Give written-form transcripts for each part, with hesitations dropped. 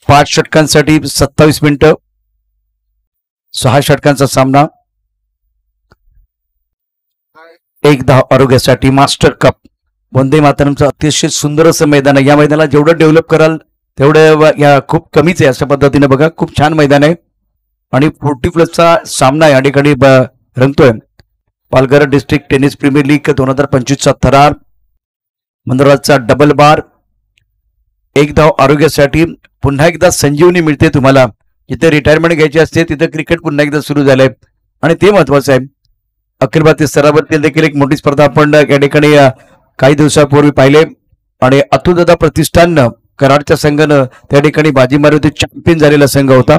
पाच षटकांसाठी 27 मिनिटं, 6 षटकांचा सामना, 1 धाव आरोग्यासाठी. मास्टर कप वंदे मातरमचं अतिशय सुंदर असं मैदान आहे. या मैदानाला जेवढं डेव्हलप कराल तेवढं या खूप कमीच आहे. अशा पद्धतीने बघा, खूप छान मैदान आहे आणि 40+ सामना या ठिकाणी रंगतोय. Palghar district tennis premier league 2025चा थरार, मंदुराचा डबल बार, 1 धाव आरोग्यासाठी. पुन्हा एकदा संजीवनी मिळते तुम्हाला. जिथे रिटायरमेंट घ्यायची असते तिथे क्रिकेट पुन्हा एकदा सुरू झालंय आणि ते महत्वाचं आहे. अखिल भारतीय स्तरावरती देखील एक मोठी स्पर्धा आपण या ठिकाणी काही दिवसापूर्वी पाहिले आणि अतुलदादा प्रतिष्ठान कराडच्या संघानं त्या ठिकाणी बाजी मारली होती. चॅम्पियन झालेला संघ होता.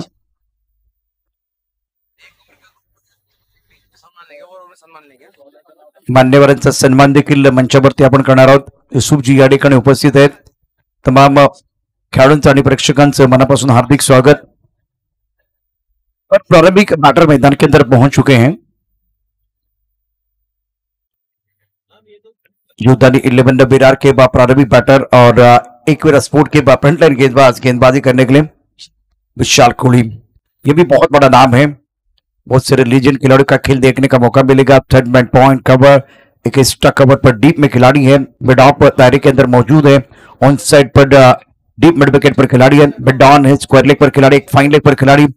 मान्यवरांचा सन्मान देखील मंचावरती आपण करणार आहोत. युसुफजी या ठिकाणी उपस्थित आहेत. तमाम खेळाडूंचं आणि प्रेक्षकांचं मनापासून हार्दिक स्वागत. और प्रारंभिक बैटर मैदान के अंदर पहुंच चुके हैं. युद्धानी 11 विरार के बाद प्रारंभिक बैटर और एकवीरा स्पोर्ट के बाद फ्रंटलाइन गेंदबाजी करने के लिए विशाल कोहली. ये भी बहुत बड़ा नाम है. बहुत सारे लीजेंड खिलाड़ियों का खेल देखने का मौका मिलेगा. थर्ड मैन पॉइंट कवर, एक एक्स्ट्रा कवर पर डीप में खिलाड़ी है. मिड ऑफ दायरे के अंदर मौजूद है. ऑन साइड पर डीप मिड विकेट पर खिलाड़ी है. मिड ऑन है. स्क्वायर लेग पर खिलाड़ी, एक फाइन लेग पर खिलाड़ी.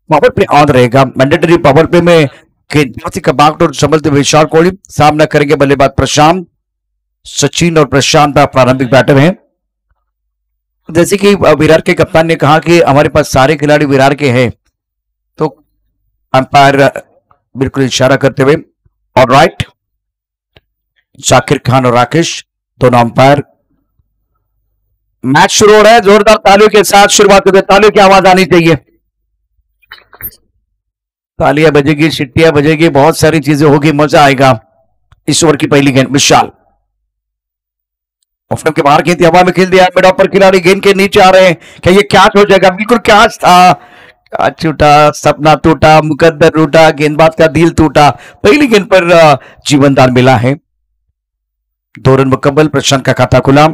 पावर प्ले ऑन रहेगा. मैंडेटरी पावर प्ले में गेंदबाजी का बागडोर संभलते विशाल कोहली. सामना करेंगे बल्लेबाज प्रशांत. सचिन और प्रशांत प्रारंभिक बैटर हैं. जैसे कि विरार के कप्तान ने कहा कि हमारे पास सारे खिलाड़ी विरार के हैं, तो अंपायर बिल्कुल इशारा करते हुए और राइट. जाकिर खान और राकेश दोनों अंपायर. मैच शुरू हो रहा है. जोरदार तालियों के साथ शुरुआत करते. तालियों की आवाज आनी चाहिए. तालियां बजेगी, सिट्टियां बजेगी, बहुत सारी चीजें होगी, मजा आएगा. इस ओवर की पहली गेंद विशाल ऑफ के बाहर गेंद हवा में खेल दिया. मिड ऑफ पर खिलाड़ी गेंद के नीचे आ रहे हैं. क्या ये कैच हो जाएगा? बिल्कुल कैच था. कैच छूटा, सपना टूटा, मुकद्दर टूटा, गेंदबाज का दिल टूटा. पहली गेंद पर जीवनदान मिला है. 2 रन मुकम्मल. प्रशांत का खाता खुला.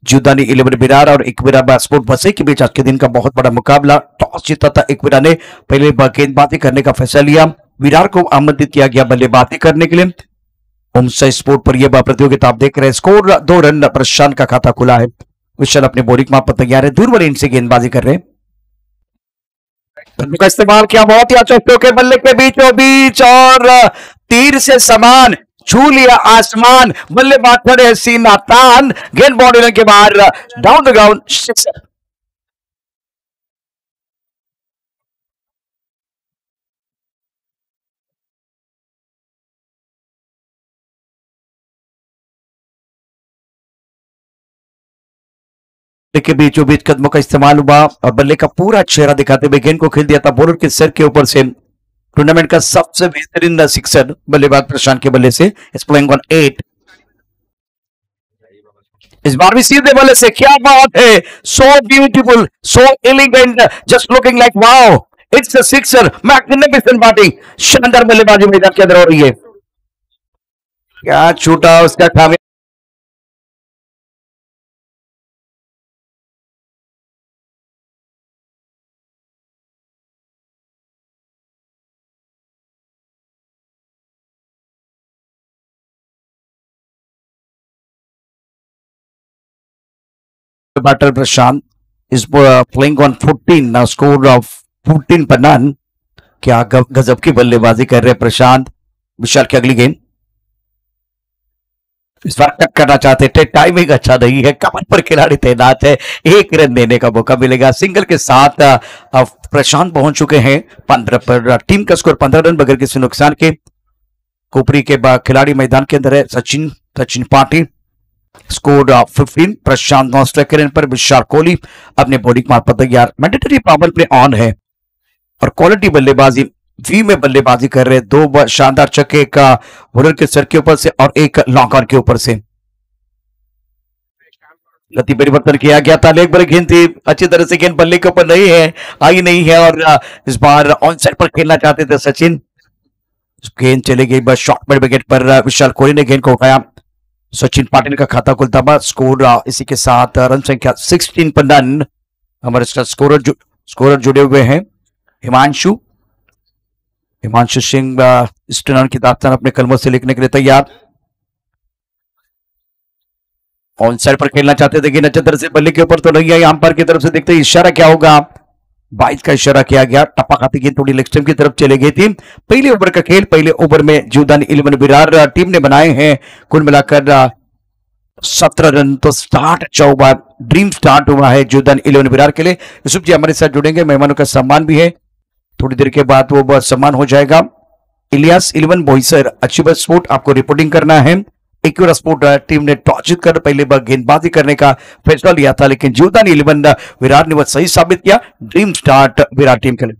जुदानी 11 विरार और एकवीरा स्पोर्ट बसे के बीच आज के दिन का बहुत बड़ा मुकाबला. टॉस जीता था एकवीरा ने. पहले गेंदबाजी करने का फैसला लिया. विरार को आमंत्रित किया गया बल्लेबाजी करने के लिए. ओमसाई स्पोर्ट पर यह प्रतियोगिता आप देख रहे हैं. Score 2 run. प्रशांत का खाता खुला है. विशाल अपने बॉलिंग माप पर तैयार है. दूर वाले इंड से गेंदबाजी कर रहे हैं. का इस्तेमाल किया. बहुत ही अच्छा के बल्ले के बीचों बीच और तीर से समान छू लिया आसमान. बल्लेबाज खड़े सीना तान. गेंद बाउंड्री के बाहर डाउन द ग्राउंड. सिक्सर. के बीचों बीच कदमों का इस्तेमाल हुआ और बल्ले का पूरा चेहरा दिखाते हुए गेंद को खेल दिया था बॉलर के सर के ऊपर से. टूर्नामेंट का सबसे बेहतरीन सिक्सर बल्लेबाज प्रशांत के बल्ले से. इस प्लेइंग ऑन 8. इस बार भी सीधे बल्ले से. क्या बात है. So beautiful, so elegant, just looking like wow. It's a sixer. Magnificent batting. शानदार बल्लेबाजी मैदान के अंदर हो रही है. क्या छूटा उसका खामियाजा. Batter Prashant is playing on 14. Score of 14 पर नन. क्या गजब की बल्लेबाजी कर रहे हैं प्रशांत. विशाल की अगली गेंद. इस बार टक करना चाहते थे. टाइमिंग अच्छा नहीं है. कमर पर खिलाड़ी तैनात है. 1 रन देने का मौका मिलेगा. सिंगल के साथ प्रशांत पहुंच चुके हैं 15 पर. टीम का स्कोर 15 रन बगैर किसी नुकसान के. कोपरी के बाद खिलाड़ी मैदान के अंदर है. Sachin Patil. Score 15. Prashant 9 strike run पर. विशाल कोहली अपने बॉलिंग मार्क पर तैयार. मैंडेटरी पावर प्ले ऑन है और क्वालिटी बल्लेबाजी वी में बल्लेबाजी कर रहे. 2 शानदार छक्के, एक बॉलर के सर के ऊपर से और एक लॉन्ग ऑन के ऊपर से. गति परिवर्तन किया गया था. लेग पर गेंद थी. अच्छी तरह से गेंद बल्ले के ऊपर नहीं है, आई नहीं है और इस बार ऑन साइड पर खेलना चाहते थे सचिन. गेंद चली गई बस शॉर्ट मिड विकेट पर. विशाल कोहली ने गेंद को उठाया. सचिन पाटिल का खाता खुलता हुआ स्कोर इसी के साथ रन संख्या 16 पर रन। हमारे स्कोरर जुड़े हुए हैं हिमांशु सिंह इस टूर्नामेंट की दास्तान अपने कलमों से लिखने के लिए तैयार। ऑन साइड पर खेलना चाहते थे कि अच्छी तरह से बल्ले के ऊपर तो नहीं आई, अंपायर की तरफ से देखते इशारा क्या होगा, 22 का इशारा किया गया। टप्पा खाती गेंद थोड़ी लेग स्टंप की तरफ चले गई थी। पहले ओवर का खेल, पहले ओवर में जीवदानी 11 विरार टीम ने बनाए हैं कुल मिलाकर 17 रन। तो स्टार्ट अच्छा हुआ, ड्रीम स्टार्ट हुआ है जीवदानी 11 विरार के लिए। यूसुफ जी हमारे साथ जुड़ेंगे, मेहमानों का सम्मान भी है, थोड़ी देर के बाद वो सम्मान हो जाएगा। इलियास 11 बोईसर अच्छी स्पोर्ट आपको रिपोर्टिंग करना है। इक्विरा स्पोर्ट टीम ने टॉस जीतकर पहले बार गेंदबाजी करने का फैसला लिया था, लेकिन जीवदानी 11 विराट ने वह सही साबित किया। ड्रीम स्टार्ट विराट टीम के लिए।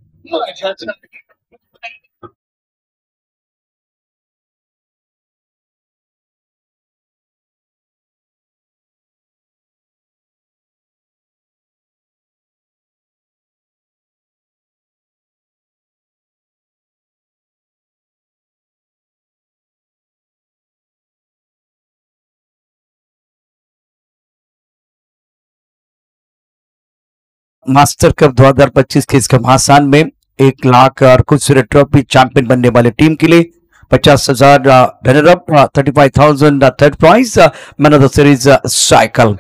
मास्टर कप 2025 के इस घमासान में 1 लाख और कुछ ट्रॉफी चैंपियन बनने वाले टीम के लिए 50,000 runner up, 35,000 third prize, man of the series cycle.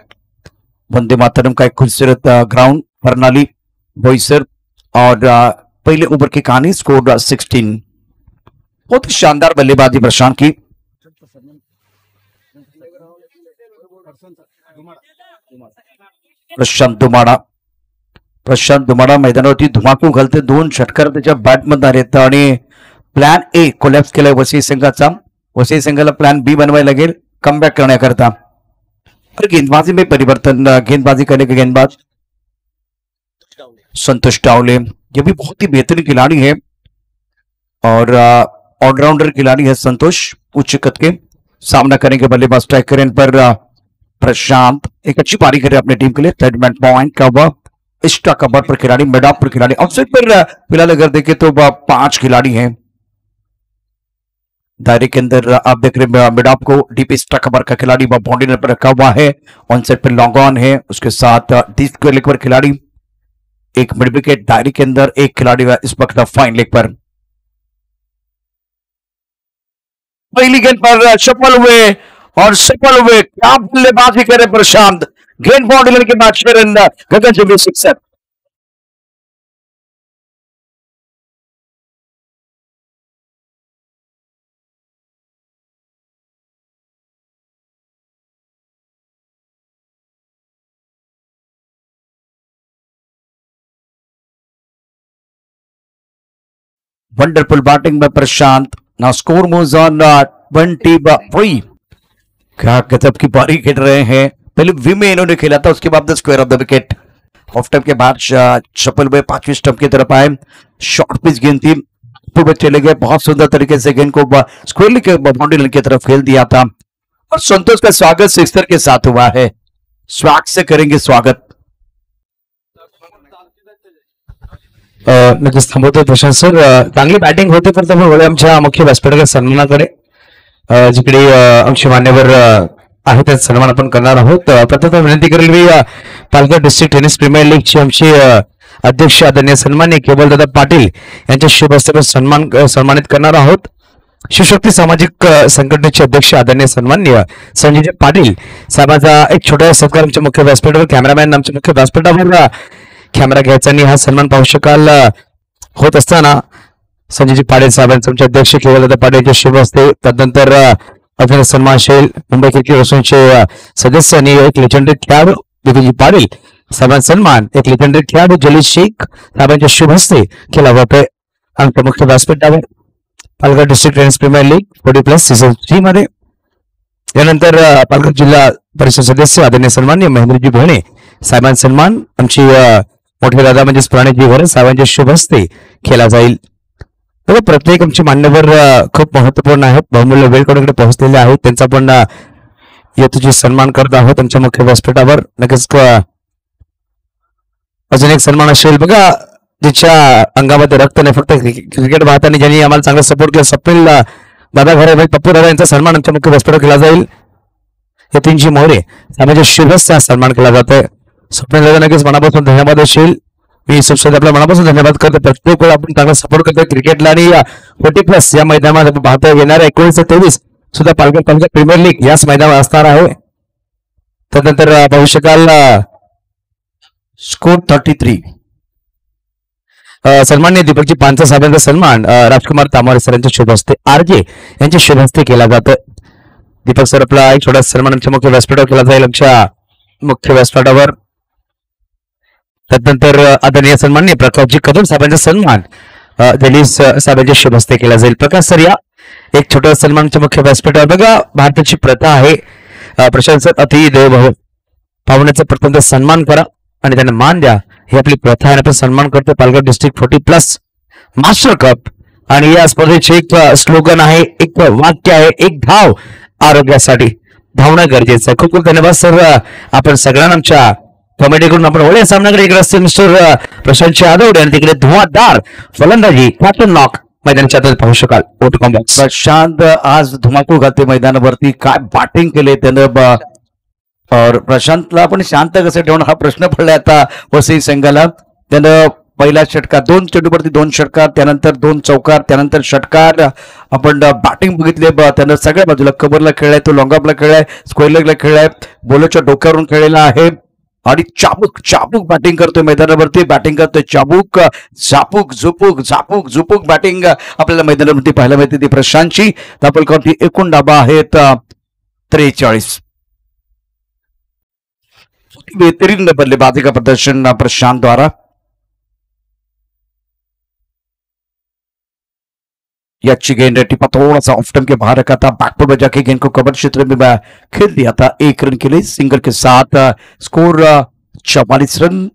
Vande Mataram का एक खूबसूरत ग्राउंड प्रणाली बोईसर और पहले ओवर की कहानी स्कोर 16। बहुत ही शानदार बल्लेबाजी प्रशांत की। प्रशांत दुमाडा मैदानावरती धुमाकूळ घालते, 2 षटकार त्याच्या बॅटमधून येतं आणि प्लॅन ए कोलॅप्स केलाय वसई संघाचा। वसई संघाला प्लॅन बी बनवायला लागेल कमबॅक करण्याकरता। और गेंदबाजी में परिवर्तन, गेंदबाजी करने के गेंदबाज संतोष टावले, ये भी बहुत ही बेहतरीन खिलाड़ी है और ऑलराउंडर खिलाड़ी है संतोष। उच्च कद के सामना करेंगे बल्लेबाज स्ट्राइकर एंड पर प्रशांत। एक अच्छी पारी करे अपने टीम के लिए। थर्ड मैच पॉइंट का हुआ एक्स्ट्रा कवर पर खिलाड़ी, मिड-ऑफ पर खिलाड़ी, ऑफसाइड पर फिलहाल अगर देखें तो 5 खिलाड़ी हैं दायरे के अंदर। आप देख रहे हैं मिड-ऑफ को डीप एक्स्ट्रा कवर का खिलाड़ी बाउंड्री पर रखा हुआ है। On side per long on है, उसके साथ डीप स्क्वायर लेग पर खिलाड़ी, एक मिड विकेट दायरे के अंदर, एक खिलाड़ी इस वक्त फाइन लेग पर। पहली गेंद पर सफल हुए और सफल हुए, क्या बल्लेबाजी करे प्रशांत। गेंद बाउंड्री के बाद 6 रन, गगन चुंबी सिक्सर। वंडरफुल बैटिंग में Prashant. Now score moves on 23। क्या गजब की पारी खेल रहे हैं। पहले वी में इन्होंने खेला था, उसके बाद square of the wicket. Off time के बाद सफल हुए, 5वीं स्टंप की तरफ आए, शॉर्ट पिच गेंद थी, ऊपर चले गए, बहुत सुंदर तरीके से गेंद को स्क्वायर के बाउंड्री की तरफ खेल दिया था। और संतोष का स्वागत सिक्सर के साथ हुआ है। स्वागत से करेंगे स्वागत। नक्कीच थांबवतोय प्रशांत सर। चांगली बॅटिंग होते, पण त्यामुळे आमच्या मुख्य व्यासपीठाच्या सन्मानाकडे जिकडे आमचे मान्यवर आहेत त्या सन्मान आपण करणार आहोत। प्रथम विनंती करेल मी पालघर डिस्ट्रिक्ट टेनिस प्रीमियर लीगचे आमचे अध्यक्ष आदरणीय सन्माननीय केवलदादा पाटील यांच्या शुभ हस्ते सन्मानित करणार आहोत। शिवशक्ती सामाजिक संघटनेचे अध्यक्ष आदरणीय सन्माननीय संजय पाटील साहेबांचा एक छोटा सत्कार आमच्या मुख्य व्यासपीठावर, कॅमेरामॅन आमच्या मुख्य व्यासपीठावर कॅमेरा घ्यायचा आणि हा सन्मान पाहू शकाल। होत असताना संजयजी पाटील साहेबांचे आमचे अध्यक्ष केवलदादा पाटील यांच्या शुभ हस्ते, तदनंतर अभिनंदन सन्मानशील मुंबई क्रिकेट असोसिएशनचे सदस्य आणि एक लेजेंडरी खेळाडू विजयजी पाटील साहेबांचा सन्मान एक लेजेंडरी खेळाडू जलील शेख साहेबांच्या शुभ हस्ते केला जातोय आमच्या मुख्य व्यासपीठावर Palghar district tennis premier league 40+ season 3 मध्ये। यानंतर पालघर जिल्हा परिषद सदस्य आदरणीय सन्माननीय महेंद्रजी भोणे साहेबांचा सन्मान आमची मोठे दादा म्हणजे प्रणयजी भोणे साहेबांच्या शुभ हस्ते केला जाईल। प्रत्येक आमचे मान्यवर खूप महत्वपूर्ण आहेत, बहुमूल्य वेळ काढून पोहोचलेले आहेत, त्यांचा पण यथोचित सन्मान करत आहोत आमच्या मुख्य व्यासपीठावर। नक्कीच अजून एक सन्मान असेल बघा, ज्याच्या अंगामध्ये रक्त नाही, फक्त क्रिकेट पाहताना ज्यांनी आम्हाला चांगला सपोर्ट केला, स्वप्नील दादा घरे पप्पू दादा यांचा सन्मान आमच्या मुख्य व्यासपीठावर केला जाईल। यतीनजी मोरे साहेबांच्या शुभेच्छा सन्मान केला जातोय. स्वप्नील दादा नक्कीच मनापासून धन्यवाद असेल. मी सबसे आपल्या मनापासून धन्यवाद करतो. प्रत्येक वेळा आपण चांगला सपोर्ट करतोय क्रिकेटला आणि 40+ या मैदानात आपण पाहतोय. येणाऱ्या 19-23 सुद्धा पालघर तालुका प्रीमियर लीग याच मैदानावर असणार आहे. त्यानंतर पाहू शकाल स्कोर 33. सन्माननीय दीपकजी पानसा साहेबांचा सन्मान राजकुमार तामारे सरांच्या शुभ हस्ते RJ यांच्या शुभ हस्ते केला जातोय. दीपक सर आपला एक छोटा सन्मान आमच्या मुख्य व्यासपीठावर केला जाईल. आमच्या मुख्य व्यासपीठावर त्यानंतर आदरणीय सन्माननीय प्रकाशजी कदम साहेबांचा सन्मान दिलीप साहेबांच्या शुभ हस्ते केला जाईल. प्रकाश सर या एक छोटा सन्मानच्या मुख्य व्यासपीठावर. बघा भारताची प्रथा आहे प्रशांत सर अति देव भव पाहुण्याचा प्रथम सन्मान करा आणि त्यांना मान द्या. ही आपली प्रथा आहे. आपण सन्मान करतो पालघर डिस्ट्रिक्ट 40+ मास्टर कप आणि या स्पर्धेचे एक स्लोगन आहे, एक वाक्य आहे, एक धाव आरोग्यासाठी. धावणं गरजेचं आहे. खूप खूप धन्यवाद सर. आपण सगळ्यांना आमच्या कॉमेडीकडून आपण वळ्या सामन्याकडे इकडे असतील मिस्टर प्रशांत यादव आणि तिकडे धुवाधार फलंदाजी कॅप्टन नॉक मैदानाच्या आत पाहू शकाल. प्रशांत आज धुमाकूळ घालते मैदानावरती. काय बॅटिंग केले त्यानं. और प्रशांतला आपण शांत कसं ठेवणं हा प्रश्न पडलाय आता वसई संघाला. त्यानं पहिला षटकार 2 चेंडूवरती 2 षटकार, त्यानंतर 2 चौकार, त्यानंतर षटकार. आपण बॅटिंग बघितले. त्यानं सगळ्या बाजूला कबरला खेळलाय, तो लॉंगऑफला खेळलाय, स्क्वेअर लेगला खेळलाय, बॉलरच्या डोक्यावरून खेळलेला आहे आणि चाबूक बॅटिंग करतोय मैदानावरती. बॅटिंग करतोय चाबूक, झापूक झुपूक बॅटिंग आपल्याला मैदानावरती पाहायला मिळते ती प्रशांतची. धापल काउंटी एकूण डाबा आहेत 43. बेहतरीन बल्लेबाजी का प्रदर्शन प्रशांत द्वारा. ये अच्छी गेंद है, टिपा थोड़ा सा ऑफ स्टंप के बाहर रखा था, बैकफुट में जाके गेंद को कवर क्षेत्र में खेल दिया था 1 रन के लिए सिंगल के साथ। Score 44 run.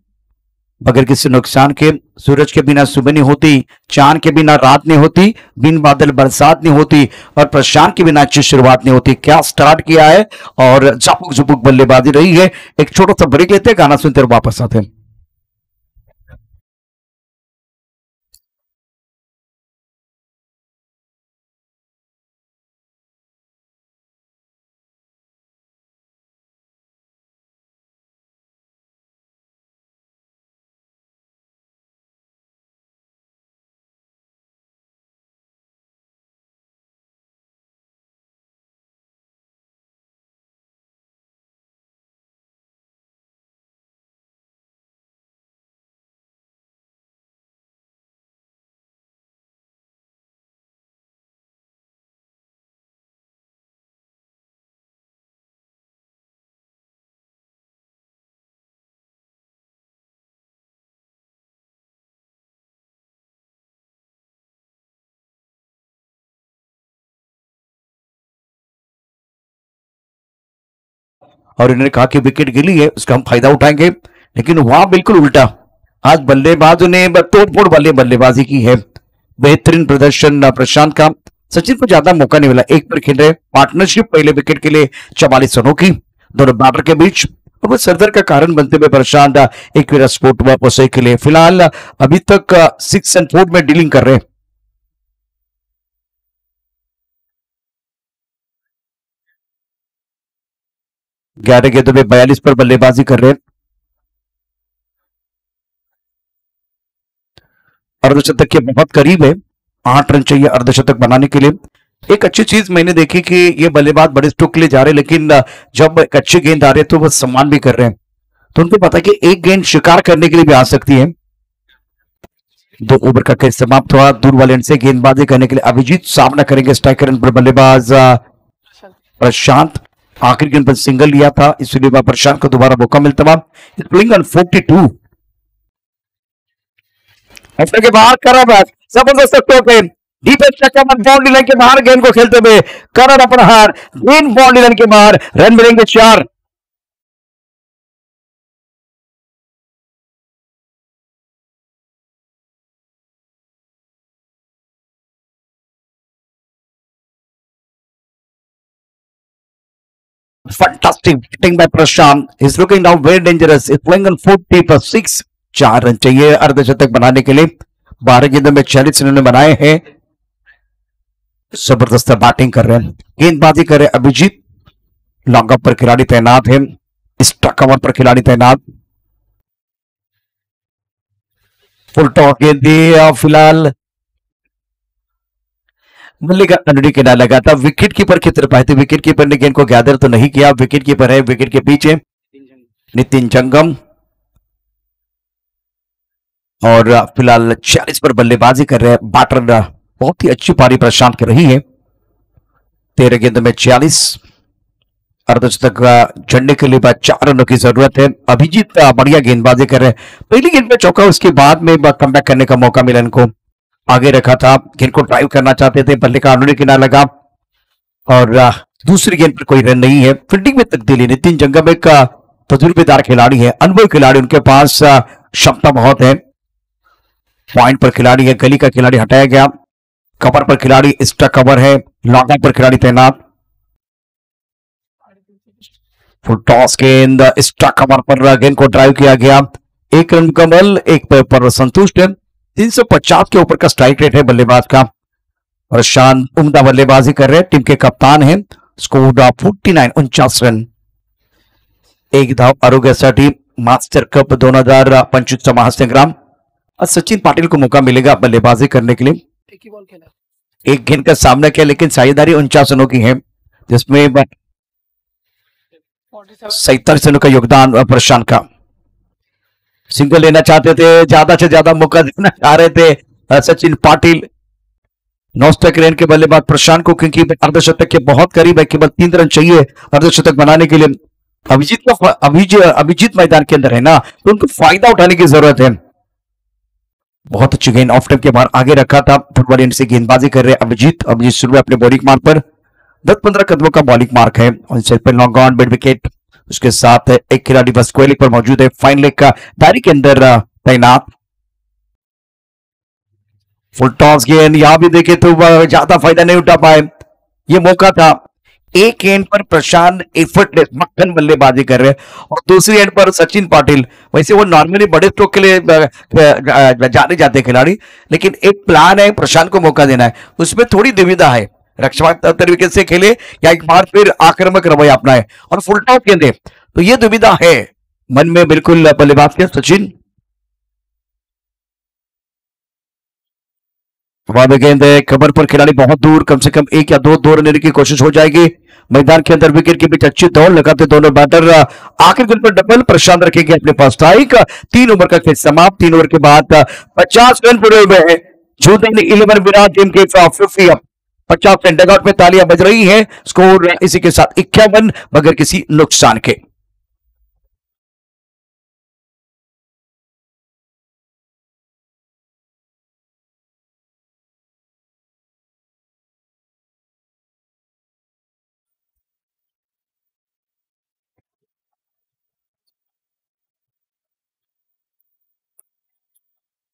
बगैर किसी नुकसान के सूरज के बिना सुबह नहीं होती, चांद के बिना रात नहीं होती, बिन बादल बरसात नहीं होती और प्रशांत के बिना अच्छी शुरुआत नहीं होती। क्या स्टार्ट किया है और झापुक झुपुक बल्लेबाजी रही है। एक छोटा सा ब्रेक लेते हैं, गाना सुनते और वापस आते हैं। और इन्होंने कहा कि विकेट गिरी है, उसका हम फायदा उठाएंगे, लेकिन वहां बिल्कुल उल्टा। आज बल्लेबाजों ने तोड़फोड़ बल्लेबाजी की है। बेहतरीन प्रदर्शन प्रशांत का। सचिन को ज्यादा मौका नहीं मिला, एक पर खेल रहे पार्टनरशिप पहले विकेट के लिए 44 रनों की दोनों बैटर के बीच, और वो सरदर का कारण बनते हुए प्रशांत एक स्पोर्ट वापस के लिए फिलहाल अभी तक 6 और 4 में डीलिंग कर रहे हैं। ग्यारह गेंदों में 42 पर बल्लेबाजी कर रहे हैं। अर्धशतक के बहुत करीब है, 8 रन चाहिए अर्धशतक बनाने के लिए। एक अच्छी चीज मैंने देखी कि ये बल्लेबाज बड़े स्ट्रोक के लिए जा रहे हैं, लेकिन जब एक अच्छी गेंद आ रही है तो वो सम्मान भी कर रहे हैं, तो उनको पता है कि एक गेंद शिकार करने के लिए भी आ सकती है। 2 ओवर का खेल समाप्त हुआ। दूर वाले एंड से गेंदबाजी करने के लिए अभिजीत सामना करेंगे स्ट्राइकर एंड पर बल्लेबाज प्रशांत। आखिरी गेंद पर सिंगल लिया था, इसलिए प्रशांत को दोबारा मौका मिलता हुआ। प्लेइंग ऑन 42 के बाहर कर जबरदस्त टोके दीपक चक्रवर्ती बाउंड्री लाइन के बाहर गेंद को खेलते हुए करण अपना हार ग्रीन बाउंड्री लाइन के बाहर, रन मिलेंगे 4। Fantastic batting by Prashant. He's looking now very dangerous. He's playing on 40 for 6. 4 run चाहिए अर्धशतक बनाने के लिए। 12 गेंदों में 46 इन्होंने बनाए हैं। जबरदस्त बैटिंग कर रहे हैं, गेंदबाजी कर रहे हैं अभिजीत। लॉन्ग ऑफ पर खिलाड़ी तैनात है, स्टक कवर पर खिलाड़ी तैनात। फुल टॉस गेंद दी फिलहाल मल्लिक अंडरी किनारा लगा था, विकेट कीपर की तरफ आए थे, विकेट कीपर ने गेंद को गैदर तो नहीं किया। विकेट कीपर है विकेट के पीछे नितिन जंगम, और फिलहाल 46 पर बल्लेबाजी कर रहे हैं बैटर। बहुत ही अच्छी पारी प्रशांत की रही है, 13 गेंदों में 46, अर्धशतक चढ़ने के लिए 4 रनों की जरूरत है। अभिजीत बढ़िया गेंदबाजी कर रहे हैं, पहली गेंद में चौका, उसके बाद में कमबैक करने का मौका मिला इनको। आगे रखा था, गेंद को ड्राइव करना चाहते थे, बल्ले का अंडरी किनारा लगा और दूसरी गेंद पर कोई रन नहीं है। फील्डिंग में तब्दीली, नितिन जंगम एक तजुर्बेदार खिलाड़ी है, अनुभवी खिलाड़ी, उनके पास क्षमता बहुत है। पॉइंट पर खिलाड़ी है, गली का खिलाड़ी हटाया गया, कवर पर खिलाड़ी, एक्स्ट्रा कवर है, लॉन्ग ऑफ पर खिलाड़ी तैनात। फुल टॉस गेंद, एक्स्ट्रा कवर पर गेंद को ड्राइव किया गया, 1 रन मुकम्मल, 1 पर संतुष्ट है। 350 के ऊपर का स्ट्राइक रेट है बल्लेबाज का। प्रशांत उम्दा बल्लेबाजी कर रहे हैं, टीम के कप्तान हैं। स्कोर 49, 49 रन, 1 धाव आरोग्यासाठी। Master cup 2025 महासंग्राम। आज सचिन पाटिल को मौका मिलेगा बल्लेबाजी करने के लिए। एक गेंद का सामना किया, लेकिन साझेदारी 49 रनों की है, जिसमें 47 रनों का योगदान प्रशांत का। सिंगल लेना चाहते थे, ज्यादा से ज्यादा मौका देना चाह रहे थे सचिन पाटिल। 9 स्ट्राइक रेट के बल्लेबाज प्रशांत को, क्योंकि अर्धशतक के बहुत करीब है, केवल 3 रन चाहिए अर्धशतक बनाने के लिए। अभिजीत मैदान के अंदर है ना, तो उनको फायदा उठाने की जरूरत है। बहुत अच्छी गेंद ऑफ टाइम के बाहर आगे रखा था, फुटबॉल एंड से गेंदबाजी कर रहे हैं अभिजीत शुरू है अपने बॉलिंग मार्क पर, 10-15 कदमों का बॉलिंग मार्क है। लॉन्ग ऑन मिड विकेट, उसके साथ एक खिलाड़ी बस कोहली पर मौजूद है, फाइन लेग का दायरे के अंदर तैनात। फुल टॉस गेंद, यहां भी देखे तो ज्यादा फायदा नहीं उठा पाए, ये मौका था। एक एंड पर प्रशांत एफर्टलेस मक्खन बल्लेबाजी कर रहे हैं, और दूसरी एंड पर सचिन पाटिल। वैसे वो नॉर्मली बड़े स्ट्रोक के लिए जाने जाते खिलाड़ी, लेकिन एक प्लान है प्रशांत को मौका देना है, उसमें थोड़ी दुविधा है, रक्षात्मक तरीके से खेले या एक बार फिर आक्रामक रवैया अपनाए, और फुल टॉस गेंदे, तो ये दुविधा है मन में बिल्कुल बल्लेबाज के सचिन। गेंद है, कवर पर खिलाड़ी बहुत दूर, कम से कम 1 या 2 रन लेने की कोशिश हो जाएगी। मैदान के अंदर विकेट के बीच अच्छी दौड़ लगाते दोनों बैटर। आखिर गेंद पर डबल, प्रशांत रखेंगे अपने पास स्ट्राइक। 3 ओवर का खेल समाप्त, 3 ओवर के बाद 50 रन पूरे हुए हैं। जूदन 11 विराट टीम के 50 रन। डगआउट में तालियां बज रही है। स्कोर इसी के साथ 51 बगैर किसी नुकसान के।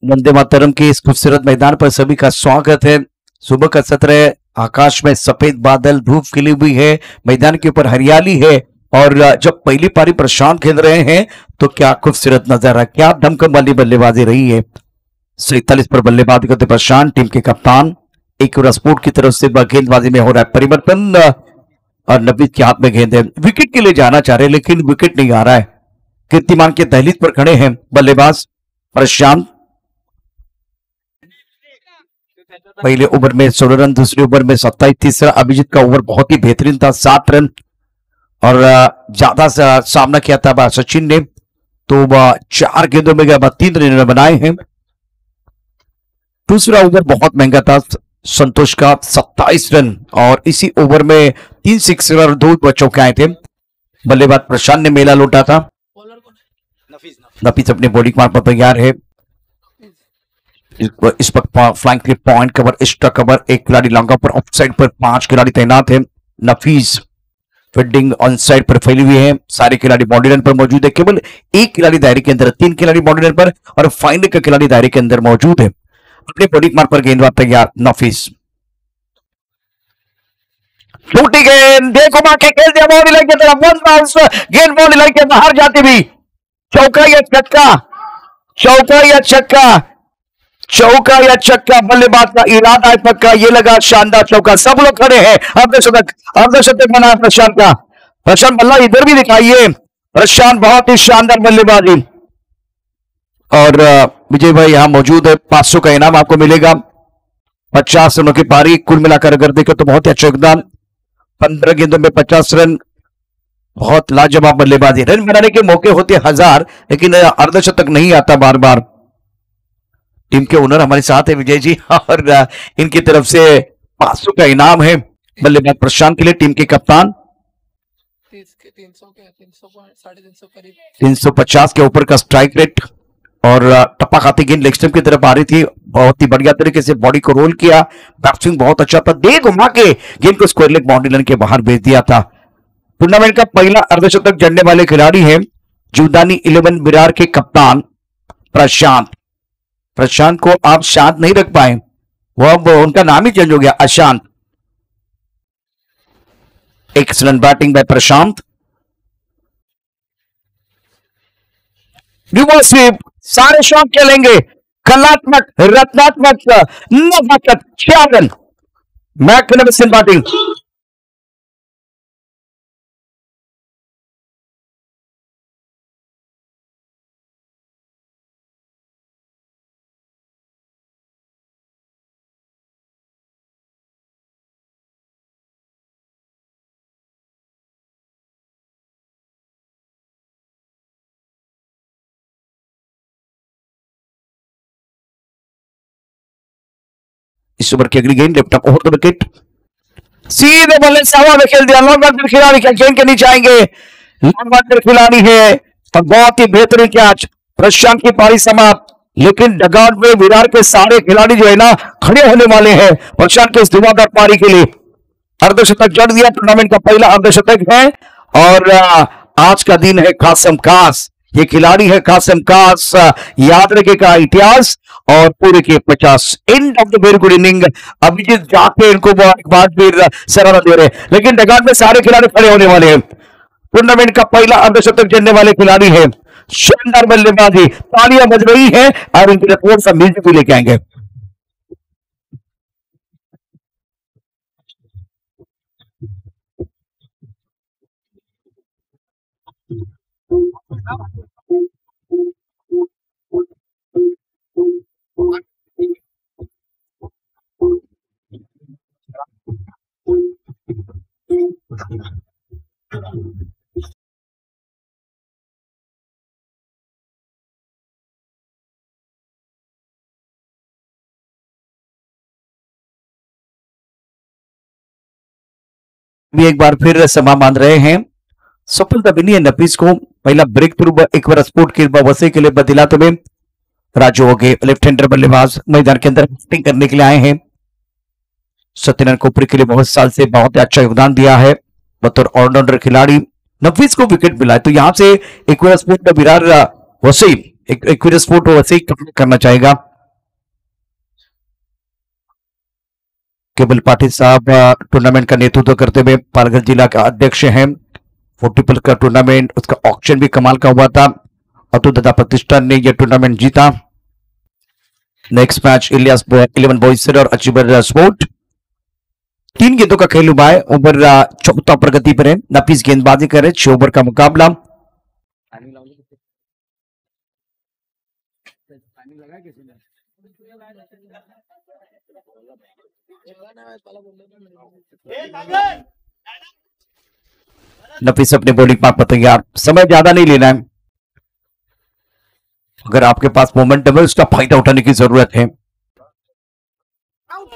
वंदे मातरम के इस खूबसूरत मैदान पर सभी का स्वागत है। सुबह का सत्र है, आकाश में सफेद बादल, धूप खिली हुई है, मैदान के ऊपर हरियाली है, और जब पहली पारी प्रशांत खेल रहे हैं तो क्या खूबसूरत नजारा, क्या दमकम वाली बल्लेबाजी रही है। 47 पर बल्लेबाजी करते प्रशांत, टीम के कप्तान। एक स्पोर्ट की तरफ से गेंदबाजी में हो रहा है परिवर्तन, और नबीद के हाथ में गेंद है, विकेट के लिए जाना चाह रहे लेकिन विकेट नहीं आ रहा है। कीर्तिमान के दहलीज पर खड़े हैं बल्लेबाज प्रशांत। पहले ओवर में 16 रन, दूसरे ओवर में 27, तीसरा अभिजीत का ओवर बहुत ही बेहतरीन था, 7 रन, और ज्यादा सामना किया था सचिन ने, तो 4 गेंदों में 3 रन बनाए हैं। दूसरा ओवर बहुत महंगा था संतोष का, 27 रन, और इसी ओवर में 3 सिक्सर और 2 चौके आए थे। बल्लेबाज प्रशांत ने मेला लौटा था। नफीस अपने बॉलिंग मार्क पर तैयार है। इस वक्त flying clip, point cover, extra cover, एक खिलाड़ी लॉन्ग पर, ऑफ साइड पर 5 खिलाड़ी तैनात है। नफीस फील्डिंग ऑन साइड पर फैली हुई है, सारे खिलाड़ी बाउंड्री लाइन पर मौजूद है, केवल एक खिलाड़ी दायरे के अंदर, 3 खिलाड़ी बाउंड्री लाइन पर, और फाइनल का खिलाड़ी दायरे के अंदर मौजूद है। अपने बॉलिंग मार्क पर गेंदबाज तैयार, नफीस। छोटी गेंद, देखो मार के खेल दिया बाउंड्री लाइन की तरफ, वन बाउंस, गेंद बाउंड्री लाइन के बाहर जाती भी, चौका या छक्का, चौका या छक्का, चौका या छक्का, बल्लेबाज का इरादा है पक्का, ये लगा शानदार चौका, सब लोग खड़े हैं, अर्धशतक बना प्रशांत का, प्रशांत बल्ला इधर भी दिखाइए। प्रशांत बहुत ही शानदार बल्लेबाजी। और विजय भाई यहां मौजूद है, 500 का इनाम आपको मिलेगा। 50 रनों की पारी कुल मिलाकर अगर देखें तो बहुत ही अच्छा योगदान। 15 गेंदों में 50 रन, बहुत लाजवाब बल्लेबाजी। रन बनाने के मौके होते 1000, लेकिन अर्धशतक नहीं आता बार बार। टीम के ओनर हमारे साथ है विजय जी, और इनकी तरफ से 500 का इनाम है बल्लेबाज प्रशांत के लिए, टीम के कप्तान। 350 के ऊपर का स्ट्राइक रेट, और टप्पा खाती गेंद लेग स्टंप की तरफ आ रही थी। बहुत ही बढ़िया तरीके से बॉडी को रोल किया, बैट्सविंग बहुत अच्छा था, दे घुमा के गेंद को स्क्वायर लेग बाउंड्री लाइन के बाहर भेज दिया था। टूर्नामेंट का पहला अर्धशतक जड़ने वाले खिलाड़ी हैं जीवदानी 11 विरार के कप्तान प्रशांत। प्रशांत को आप शांत नहीं रख पाए, वो अब उनका नाम ही चेंज हो गया, Ashant. Excellent batting by Prashant. Reverse sweep, सारे शॉट खेलेंगे, कलात्मक, रत्नात्मक, नवागत 6 रन। Magnificent batting. इस ओवर की अगली गेंद left off over the wicket, सीधे बल्ले से हवा में खेल दिया। लॉन्ग बाउंड्री खिलाड़ी क्या गेंद के नीचे आएंगे, लॉन्ग बाउंड्री खिलाड़ी है, और बहुत ही बेहतरीन कैच। प्रशांत की पारी समाप्त, लेकिन डगआउट में विरार के सारे खिलाड़ी जो है ना खड़े होने वाले हैं प्रशांत के इस धुआंधार पारी के लिए। अर्धशतक जड़ दिया, टूर्नामेंट का पहला अर्धशतक है, और आज का दिन है कासम खास। ये खिलाड़ी है कासम खास, याद रखेगा इतिहास, और पूरे के 50। End of the very good inning. Abhijit जाके इनको एक बार फिर सराहना दे रहे हैं, लेकिन डगआउट में सारे खिलाड़ी खड़े होने वाले हैं। टूर्नामेंट का पहला अर्धशतक जड़ने वाले खिलाड़ी है, शानदार बल्लेबाजी, तालियां बज रही हैं, और इनकी रिपोर्ट सा म्यूजिक भी लेके आएंगे। भी एक बार फिर समा मान रहे हैं। सफलता मिली है नफीस को, पहला ब्रेक थ्रू एक बार स्पोर्ट के वसई के लिए बदिलाते में। राजू हो गए लेफ्ट हैंडर बल्लेबाज मैदान के अंदर बैटिंग करने के लिए आए हैं। सत्यनारायण कोपरी के लिए बहुत साल से बहुत अच्छा योगदान दिया है बतौर ऑलराउंडर खिलाड़ी। नफीस को विकेट मिला है, तो यहां से इक्वेरा स्पोर्ट विरार वसई, इक्वेरा स्पोर्ट वसई करना चाहेगा। केवल पाटिल साहब टूर्नामेंट का नेतृत्व करते हुए पालघर जिला का अध्यक्ष हैं। 40 का टूर्नामेंट, उसका ऑक्शन भी कमाल का हुआ था। अतुल दादा प्रतिष्ठान ने यह टूर्नामेंट जीता। नेक्स्ट मैच इलियास 11 बॉयज और अचीवर स्पोर्ट। 3 गेंदों का खेल हुआ है, ओवर चौथा प्रगति पर है। नफीस गेंदबाजी करे, 6 ओवर का मुकाबला। नफीस अपने बॉलिंग पार्ट पर तैयार, समय ज्यादा नहीं लेना है। अगर आपके पास मोमेंटम है उसका फायदा उठाने की जरूरत है।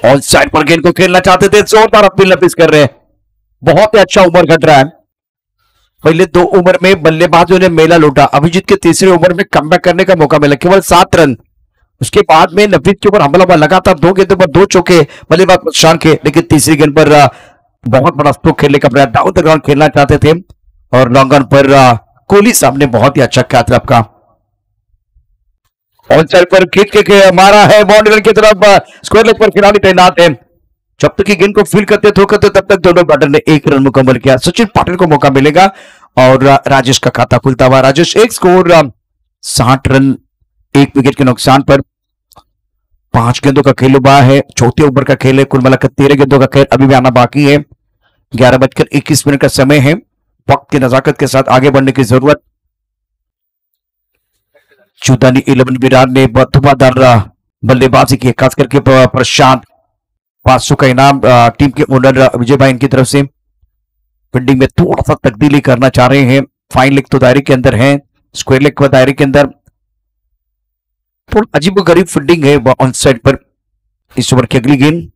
ऑन साइड पर गेंद को खेलना चाहते थे, जोरदार अपील नफीस कर रहे हैं। बहुत ही अच्छा ओवर घट रहा है। पहले 2 ओवर में बल्लेबाजों ने मेला लूटा। अभिजीत के तीसरे ओवर में कमबैक करने का मौका मिला, केवल 7 रन। उसके बाद में नफीस के ऊपर हमला हुआ लगातार, 2 गेंदों पर 2 चौके बल्लेबाज प्रशांत के, लेकिन तीसरी गेंद पर बहुत बड़ा स्ट्रोक खेलने का प्रयास, डाउन द ग्राउंड खेलना चाहते थे, और लॉन्ग ऑन पर कोहली साहब ने बहुत ही अच्छा कैच रखा। ऑन साइड पर खींच के मारा है बाउंड्री की तरफ, स्क्वायर लेग पर खिलाड़ी तैनात है। जब तक की गेंद को फील्ड करते थ्रो करते तब तक दोनों बैटर ने 1 रन मुकम्मल किया। सचिन पाटिल को मौका मिलेगा, और राजेश का खाता खुलता हुआ। राजेश एक स्कोर 60 रन 1 विकेट के नुकसान पर। 5 गेंदों का खेल हुआ है, चौथे ओवर का खेल है। कुल मिलाकर 13 गेंदों का खेल अभी भी आना बाकी है। 11:21 का समय है। वक्त की नजाकत के साथ आगे बढ़ने की जरूरत। चूदानी 11 विराट ने धुआंधार बल्लेबाजी की, खास करके प्रशांत 500 का इनाम टीम के ओनर विजय भाई इनकी तरफ से। फील्डिंग में थोड़ा सा तब्दीली करना चाह रहे हैं। फाइन लेग तो दायरे के अंदर है, स्क्वायर लेग को दायरे के अंदर। थोड़ा अजीब गरीब फील्डिंग है on side per. Is over की अगली गेंद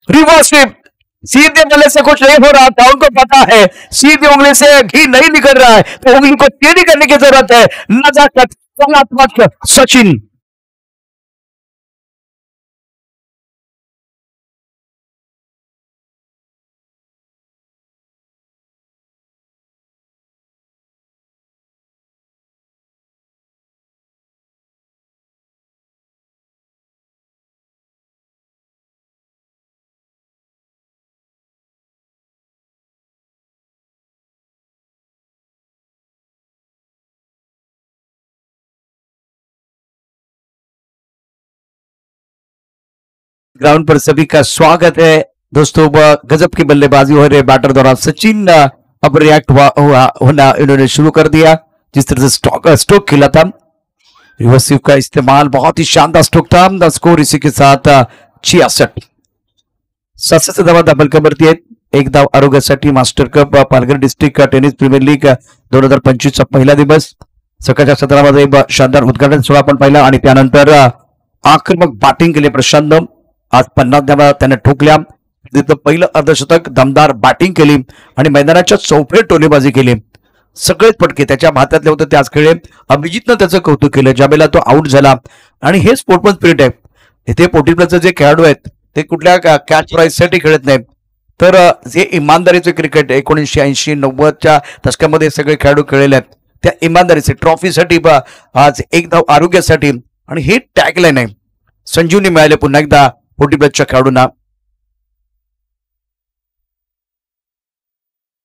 रिवर्स स्वीप, सीधे बल्ले से कुछ नहीं हो रहा था, उनको पता है सीधे उंगली से घी नहीं निकल रहा है तो उंगली को टेढ़ी करने की जरूरत है। नजाकत, कलात्मक सचिन। ग्राउंड पर सभी का स्वागत है दोस्तों। गजब की बल्लेबाजी हो रही है बैटर द्वारा। सचिन अब रिएक्ट होना इन्होंने शुरू कर दिया। जिस तरह से स्ट्रोक खेला था, रिवर्स स्वीप का इस्तेमाल, बहुत ही शानदार स्ट्रोक था। स्कोर इसी के साथ 66। 7 धावा दाखल करते एक धाव आरोग्यासाठी master cup Palghar district tennis premier league 2025 चा पहिला दिवस। सकाळच्या सत्रामध्ये शानदार उद्घाटन सोहळा पण पाहिला आणि त्यानंतर आक्रमक बॅटिंग केली प्रशांत। आज 50 धावा त्याने ठोकल्या। तिथं पहिलं अर्धशतक, दमदार बॅटिंग केली आणि मैदानाच्या चौफेर टोलेबाजी केली। सगळेच फटके त्याच्या हातातले होते, त्याच खेळले। अभिजितनं त्याचं कौतुक केलं ज्यावेळेला तो आउट झाला। आणि हे स्पोर्ट्समन स्पिरिट आहे। इथे पोटीप्लचे जे खेळाडू आहेत ते कुठल्या कॅच प्राइज साठी खेळत नाहीत, तर जे इमानदारीचे क्रिकेट 1980-90च्या दशकामध्ये सगळे खेळाडू खेळलेले आहेत, त्या इमानदारीचे ट्रॉफीसाठी आज एक धाव आरोग्यासाठी, आणि हे टॅगलाईन आहे। संजीवनी मिळाले पुन्हा एकदा पोटीप्लच्या खेळाडूंना।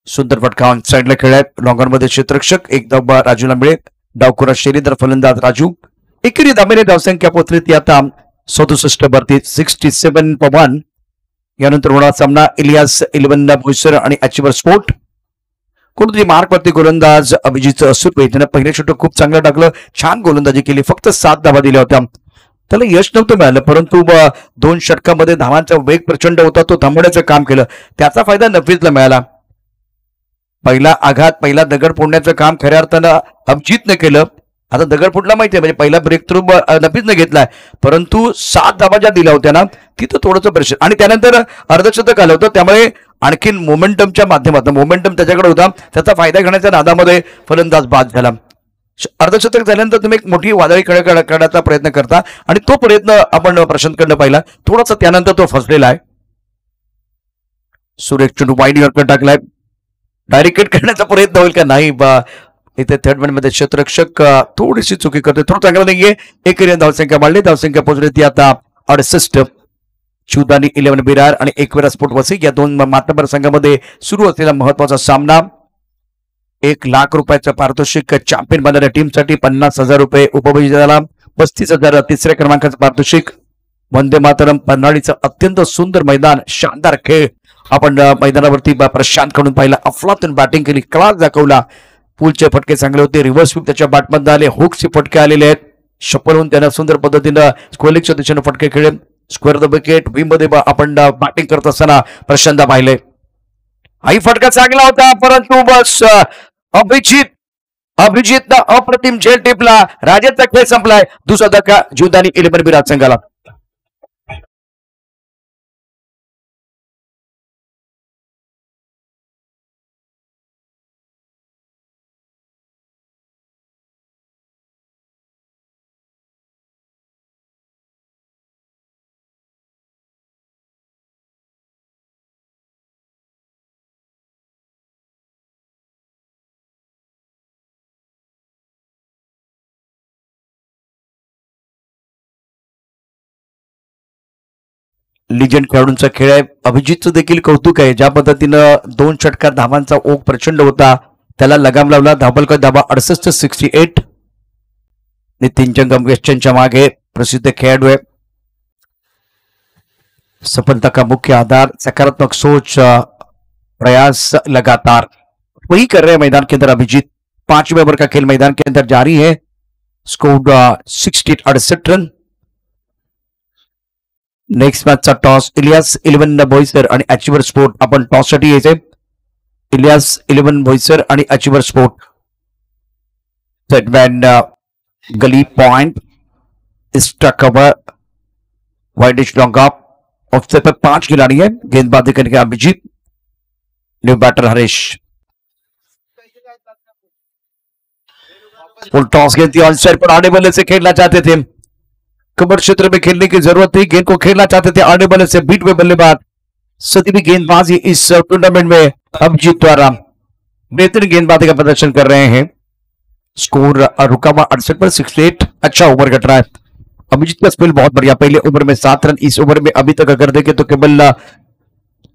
सुंदर फटका ऑन साइडला खेळलाय। लॉंगर मध्ये क्षेत्ररक्षक, एक धाव राजूला मिळेल। डावखुरा शेरीदार फलंदाज राजू। एकेरी धावेने धावसंख्या पोहोचली ती आता 67 वरती, 67-1। यानंतर होणार सामना इलियास 11 भोईसर आणि अचिवर स्पोर्ट। कोणतरी मार्कवरती गोलंदाज अभिजित सुरवे, त्याने पहिले षटक खूप चांगलं टाकलं, छान गोलंदाजी केली, फक्त 7 धावा दिल्या होत्या। त्याला यश नव्हतं मिळालं, परंतु 2 षटकामध्ये धावांचा वेग प्रचंड होता, तो थांबवण्याचं काम केलं, त्याचा फायदा नफीसला मिळाला। पहिला आघात, पहिला दगड फोडण्याचं काम खऱ्या अर्थानं अभिजितने केलं। आता दगड फुटला माहितीये, म्हणजे पहिला ब्रेक थ्रू नफीसने घेतलाय, परंतु 7 धावा ज्या दिल्या होत्या ना तिथं थोडंसं प्रेशर, आणि त्यानंतर अर्धशतक आलं होतं, त्यामुळे आणखीन मोमेंटमच्या माध्यमातून, मोमेंटम त्याच्याकडे होता, त्याचा फायदा घेण्याच्या नादामध्ये फलंदाज बाद झाला। अर्धशतक झाल्यानंतर तुम्ही एक मोठी वादळी खेळ काढण्याचा प्रयत्न करता, आणि तो प्रयत्न आपण प्रशांतकडनं पाहिला, थोडासा त्यानंतर तो फसलेला आहे। सुरेश चेंडू वाईड यॉर्कर टाकलाय, डायरेक्ट करण्याचा प्रयत्न होईल का नाही, इथे थर्ड मॅन मध्ये क्षेत्ररक्षक थोडीशी चुकी करते, थोडं चांगलं नाहीये। एकेरी धावसंख्या वाढली, धावसंख्या पोहोचली ती आता 68। चुदानी 11 बिरार आणि एकवेरा स्पोर्ट वसी या दोन मातबर संघामध्ये सुरू असलेला महत्वाचा सामना। 1 लाख रुपयाचं पारितोषिक चॅम्पियन बनणाऱ्या टीमसाठी, 50,000 रुपये उपविजेत्याला, 35,000 तिसऱ्या क्रमांकाचं पारितोषिक। वंदे मातरम पन्हाळीचं अत्यंत सुंदर मैदान, शानदार खेळ आपण मैदानावरती प्रशांत कडून पाहिला। अफलातून बॅटिंग केली, क्लास दाखवला, पुलचे फटके चांगले होते, रिव्हर्स स्वीप त्याच्या बॅटमध्ये आले, हुकचे फटके आलेले आहेत, शपल होऊन त्यानं सुंदर पद्धतीनं स्क्वेअरच्या दिशेने फटके खेळले। स्क्वेअर द विकेट वी मध्ये आपण बॅटिंग करत असताना प्रशांत पाहिले, हाही फटका चांगला होता, परंतु बस अभिजितनं अप्रतिम झेल टिपला, राजाचा खेळ संपलाय। दुसरा धक्का चुदानी 11 बिरार संघाला। लिजंड खेळाडूंचा खेळ आहे। अभिजितचं देखील कौतुक आहे, ज्या पद्धतीनं 2 षटकात धावांचा ओघ प्रचंड होता, त्याला लगाम लावला। धावफलक धावा 68-68। नितीन जंगम वेस्टर्नच्या मागे प्रसिद्ध खेळाडू आहे। सफलता का मुख्य आधार सकारात्मक सोच, प्रयास लगातार वही कर रहे हैं मैदान के अंदर अभिजीत। 5वें ओवर का खेल मैदान के अंदर जारी है। Score 68 run. नेक्स्ट मॅचचा टॉस इलियास 11 बोईसर आणि अचिव्हर स्पोर्ट, आपण टॉस साठी यायचे। इलियास 11 बोईसर आणि achiever sport. Set man gully point struck over wideish long off. Off पर 5 खिलाड़ी है। गेंदबाजी करने के Abhijeet, new batter Harish. Full toss गेंद थी ऑन साइड पर, आने बल्ले से खेलना चाहते थे। कमर क्षेत्र में खेलने की जरूरत थी, गेंद को खेलना चाहते थे आने बल्ले से। बीट में बल्लेबाज सदी गेंदबाजी इस टूर्नामेंट में अभिजीत द्वारा बेहतरीन गेंदबाजी का प्रदर्शन कर रहे हैं। स्कोर रुका हुआ 68 पर 68। अच्छा ओवर कट रहा है। अभिजीत का स्पेल बहुत बढ़िया। पहले ओवर में 7 रन, इस ओवर में अभी तक अगर देखें तो केवल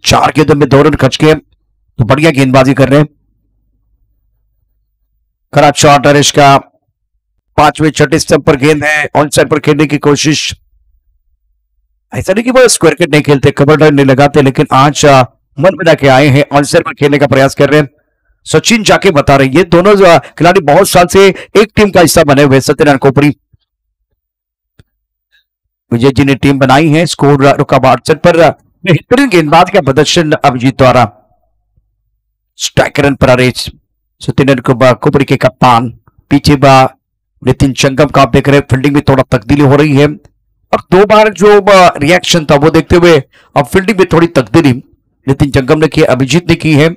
4 गेंदों में 2 रन खर्च किए, तो बढ़िया गेंदबाजी कर रहे हैं। खराब शॉट हरीश का। 5वें छठे स्टंप पर गेंद है, ऑन साइड पर खेलने की कोशिश। ऐसा नहीं कि वो स्क्वायर किट नहीं खेलते, कवर ड्राइव नहीं लगाते, लेकिन आज मन बना के आए हैं, ऑन साइड पर खेलने का प्रयास कर रहे हैं। सचिन जाके बता रहे हैं, ये दोनों खिलाड़ी बहुत साल से एक टीम का हिस्सा बने हुए। सत्यनारायण कोपरी, विजय जी ने टीम बनाई है। स्कोर रुका 68 पर। बेहतरीन गेंदबाज का प्रदर्शन अभिजीत द्वारा। स्ट्राइक रन पर हरीश। सत्यनारायण कोपरी के कप्तान। पीछे नितिन चंगम का आप देख रहे हैं, फील्डिंग में थोड़ा तब्दीली हो रही है। अब 2 बार जो रिएक्शन था वो देखते हुए अब फील्डिंग में थोड़ी तब्दीली नितिन चंगम ने की, अभिजीत ने की है।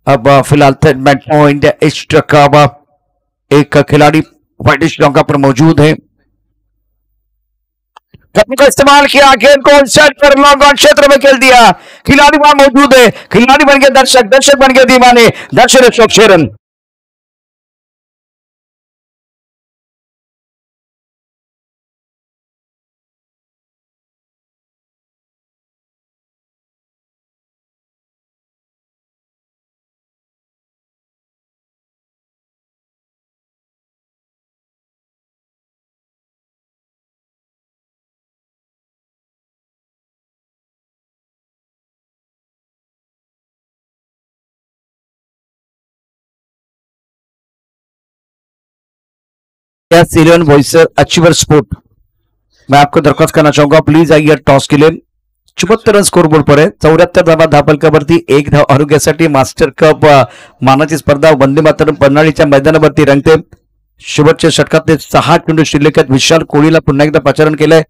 अब फिलहाल पॉइंट स्ट्रक का एक खिलाड़ी वाइडिश लॉन्ग पर मौजूद है। का इस्तेमाल किया, गेंद को साइड पर लॉन्ग ऑन क्षेत्र में खेल दिया। खिलाड़ी वहां मौजूद है, खिलाड़ी बन गए दर्शक, दर्शक बन गए दीवाने। दर्शक 106 रन। यस 11 वॉइसर अचीवर स्पोर्ट, मैं आपको दरख्वास्त करना चाहूंगा, प्लीज आइए टॉस के लिए। 74 रन स्कोर बोर्ड पर आहे। 74 धावा धापलकावरती 1 धाव आरोग्यासाठी मास्टर कप मानाची स्पर्धा वंदे मातरम पन्हाळीच्या मैदानावरती रंगते। शेवटच्या षटकातले 6 चेंडू शिल्लक आहेत। विशाल कोहलीला पुन्हा एकदा पाचारण केलंय।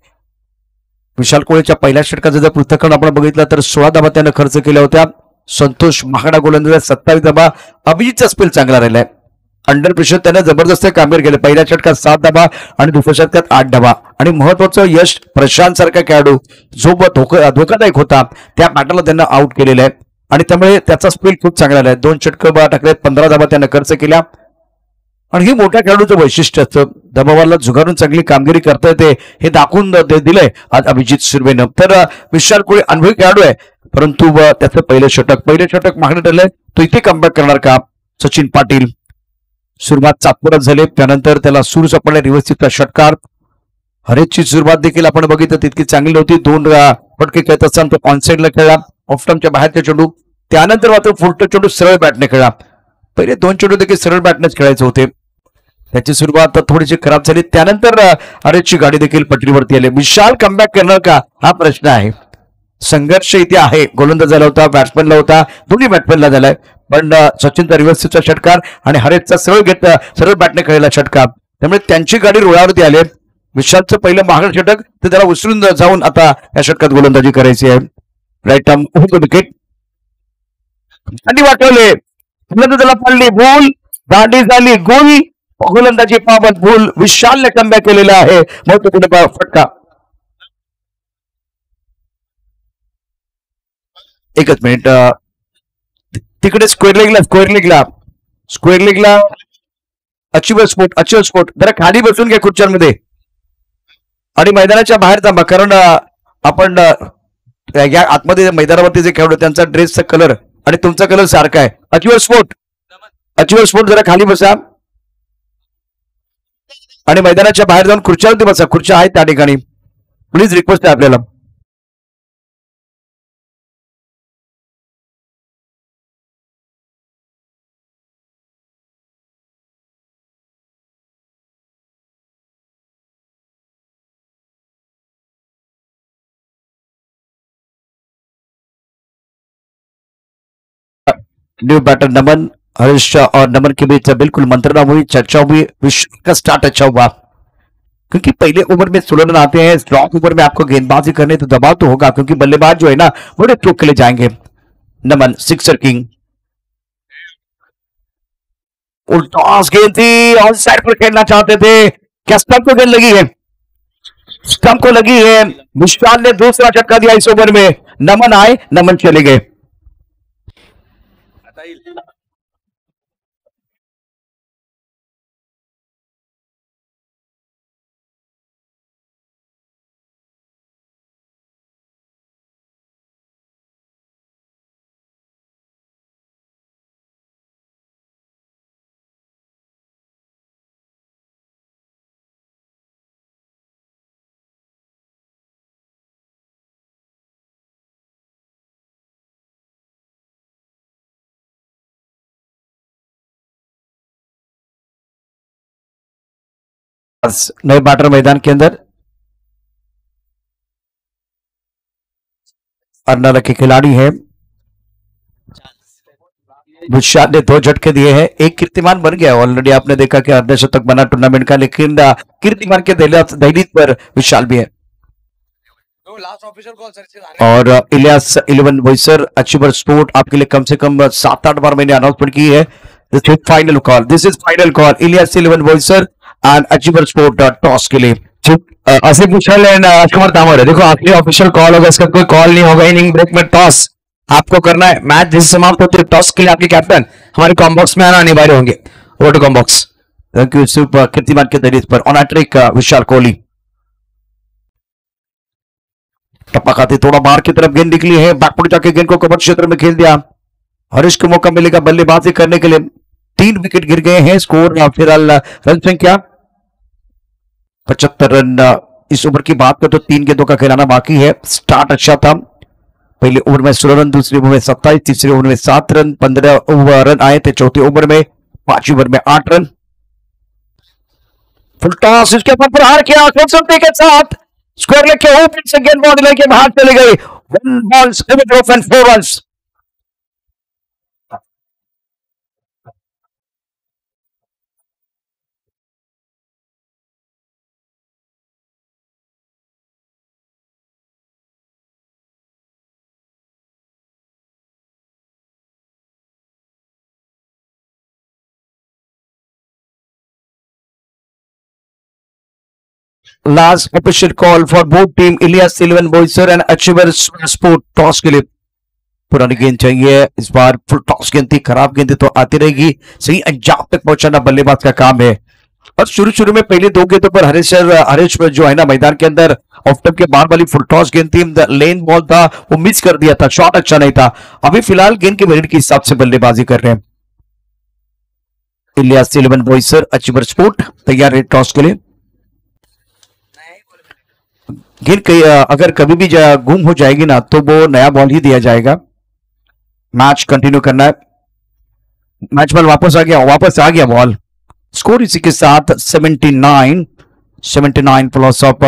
विशाल कोहलीच्या पहिल्या षटकाचा जर पृथक्करण आपण बघितलं तर 16 धावा त्यानं खर्च केल्या होत्या। संतोष महागडा गोलंदाज 27 धावा। अभिजीतचा स्पेल चांगला राहिलाय। अंडर प्रेशर त्याने जबरदस्त कामगिरी केली। पहिल्या षटकात 7 धावा आणि दुसऱ्या षटकात 8 धावा। आणि महत्वाचं यश प्रशांत सारखा खेळाडू जो धोकादायक होता त्या बॅटरला त्यांना आउट केलेलं आहे आणि त्यामुळे त्याचा स्पेल खूप चांगला आहे। 2 षटकं टाकले, 15 धावा त्याने खर्च केल्या। आणि ही मोठ्या खेळाडूचं वैशिष्ट्य असतं, दबावाला झुगारून चांगली कामगिरी करता येते हे दाखवून दिलंय आज अभिजीत सुर्वेनं। तर विशाल कोहली अनुभवी खेळाडू आहे, परंतु त्याचं पहिलं षटक मागणं ठरलंय, तो इथे कमबॅक करणार का? सचिन पाटील सुरुवात चापरत झाले, त्यानंतर त्याला सूर सापडले रिव्हर्सचा षटकार। हरेशची सुरुवात देखील आपण बघितलं तितकी चांगली नव्हती। 2 फटके खेळत असताना तो ऑनसाइडला खेळला, ऑफ स्टंपच्या बाहेरचा चेंडू, त्यानंतर मात्र फुलटो चेंडू सरळ बॅटने खेळला। पहिले 2 चेंडू देखील सरळ बॅटनेच खेळायचे होते, त्याची सुरुवात थोडीशी खराब झाली। त्यानंतर हरेशची गाडी देखील पटरीवरती आली। विशाल कमबॅक करणार का हा प्रश्न आहे। संघर्ष इथे आहे, गोलंदाजाला होता, बॅट्समॅनला होता, दोन्ही बॅट्समॅनला झालाय, पण सचिनचा रिव्हर्सचा षटकार आणि हरेशचा सरळ बॅटने खेळलेला षटकार, त्यामुळे त्यांची गाडी रुळावरती आली। विशालचं पहिलं महागड षटक तर त्याला उचलून जाऊन आता या षटकात गोलंदाजी करायची आहे। राईट आर्म विकेट आणि वाटवले, त्याला पडली भूल, दांडी झाली गोल, गोलंदाजी पावत भूल, विशालने कमबॅक केलेला आहे। महत्वपूर्ण फटका। एकच मिनिट, तिकडे स्क्वेअर लेगला अचिव्हर स्पोर्ट जरा खाली बसून घ्या खुर्च्यांमध्ये आणि मैदानाच्या बाहेर थांबा, कारण आपण या आतमध्ये मैदानावरती जे खेळलो त्यांचा ड्रेसचा कलर आणि तुमचा कलर सारखा आहे। अचिव्हर स्पोर्ट जरा खाली बसा आणि मैदानाच्या बाहेर जाऊन खुर्च्यांवरती बसा, खुर्च्या आहेत त्या ठिकाणी, प्लीज रिक्वेस्ट आहे आपल्याला। न्यू बैटर नमन, हरीश और नमन के बीच बिल्कुल मंत्रणा हुई, चर्चा हुई, विश्व का स्टार्ट अच्छा हुआ क्योंकि पहले ओवर में 16 रन आते हैं। स्ट्रॉन्ग ओवर में आपको गेंदबाजी करने तो दबाव तो होगा क्योंकि बल्लेबाज जो है ना बड़े थ्रोक के लिए जाएंगे। नमन सिक्सर किंग, टॉस गेंद थी, ऑन साइड पर खेलना चाहते थे, क्या स्टंप को गेंद लगी है? स्टंप को लगी है। विशाल ने दूसरा झटका दिया इस ओवर में। नमन आए, नमन चले गए। नए बैटर मैदान के अंदर, अर्नाला के खिलाड़ी है। विशाल ने दो झटके दिए हैं, एक कीर्तिमान बन गया ऑलरेडी। आपने देखा कि अर्धशतक बना टूर्नामेंट का, लेकिन कीर्तिमान के दहलीज पर विशाल भी है। और इलियास 11 वॉइसर अचीवर स्पोर्ट आपके लिए कम से कम 7-8 बार मैंने अनाउंसमेंट की है। This is final call, this is final call, Ilyas 11 Boisar and achiever sport toss के लिए। आसिफ विशाल एंड राजकुमार तामर है। देखो आखिरी ऑफिशियल कॉल होगा, इसका कोई कॉल नहीं होगा। इनिंग ब्रेक में टॉस आपको करना है। मैच जैसे समाप्त होते टॉस के लिए आपके कैप्टन हमारे कॉम्बॉक्स में आना अनिवार्य होंगे। ओवर टू कॉम्बॉक्स। थैंक यू सिर्फ कीर्तिमान के दहलीज पर ऑन ट्रिक विशाल कोहली। टप्पा खाते थोड़ा बाहर की तरफ गेंद निकली है, बैकफुट जाके गेंद को कवर क्षेत्र में खेल दिया। हरीश को मौका मिलेगा बल्लेबाजी करने के लिए। 3 विकेट गिर गए हैं। स्कोर फिलहाल रन संख्या 75 रन। इस ओवर की बात करें तो 3 गेंदों का खिलाना बाकी है। स्टार्ट अच्छा था, पहले ओवर में 16 रन, दूसरे ओवर में 27, तीसरे ओवर में 7 रन, 15 रन आए थे चौथे ओवर में, 5 ओवर में 8 रन। फुल टॉस, इसके ऊपर प्रहार किया खूबसूरती के साथ, स्कोर लेके ऊपर से गेंद बॉडी लेके बाहर चली गई। 1 ball 4 run. Last official call for both team, Ilyas 11 Boisar and achiever sport toss के लिए। पुरानी गेंद चाहिए इस बार। फुल टॉस गेंद थी, खराब गेंद तो आती रहेगी, सही अंजाम तक पहुंचाना बल्लेबाज का काम है। और शुरू शुरू में पहले 2 गेंदों पर हरीश जो है ना मैदान के अंदर ऑफ टॉप के बाहर वाली फुल टॉस गेंद थी, लेन बॉल था, वो मिस कर दिया था, शॉट अच्छा नहीं था। अभी फिलहाल गेंद के मेरिट के हिसाब से बल्लेबाजी कर रहे हैं। इलियास 11 वॉइसर अचीवर स्पोर्ट तैयार है टॉस के लिए। गेंद अगर कभी भी गुम हो जाएगी ना तो वो नया बॉल ही दिया जाएगा। मैच कंटिन्यू करना है। मैच बॉल वापस आ गया बॉल। स्कोर इसी के साथ 79 प्लस ऑफ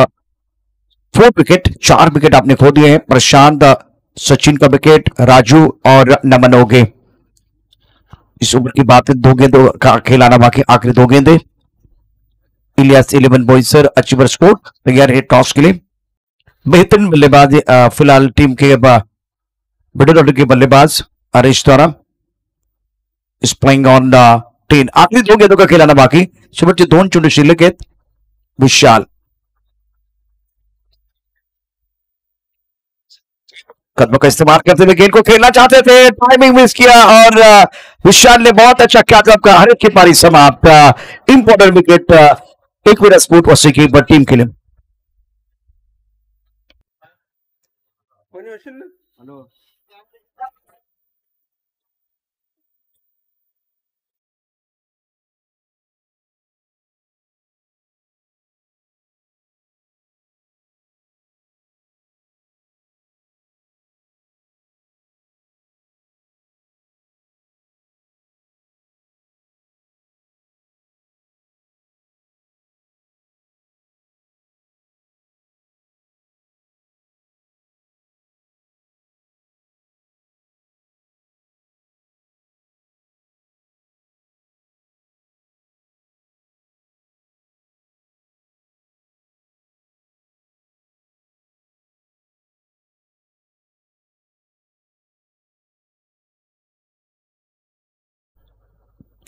4 विकेट, 4 विकेट आपने खो दिए हैं। प्रशांत, सचिन का विकेट, राजू और नमन हो गए। इस ओवर की बात है, 2 गेंदों का खिलाना बाकी, आखिरी 2 गेंदें। इलियास 11 वॉइसर अचीवर स्पोर्ट तैयार है टॉस के लिए। बेहतरीन बल्लेबाज फिलहाल टीम के मिडिल ऑर्डर के बल्लेबाज हरीश द्वारा इस प्लेइंग ऑन 10। आखिरी 2 गेंदों का खिलाना बाकी, शेवटचे 2 चेंडू शिल्लक आहेत। विशाल कदमों का इस्तेमाल करते हुए गेंद को खेलना चाहते थे, टाइमिंग मिस किया और विशाल ने बहुत अच्छा क्या का हर एक की पारी समाप्त। इंपॉर्टेंट विकेट एक विकेट स्पोर्ट वॉसी की टीम के लिए।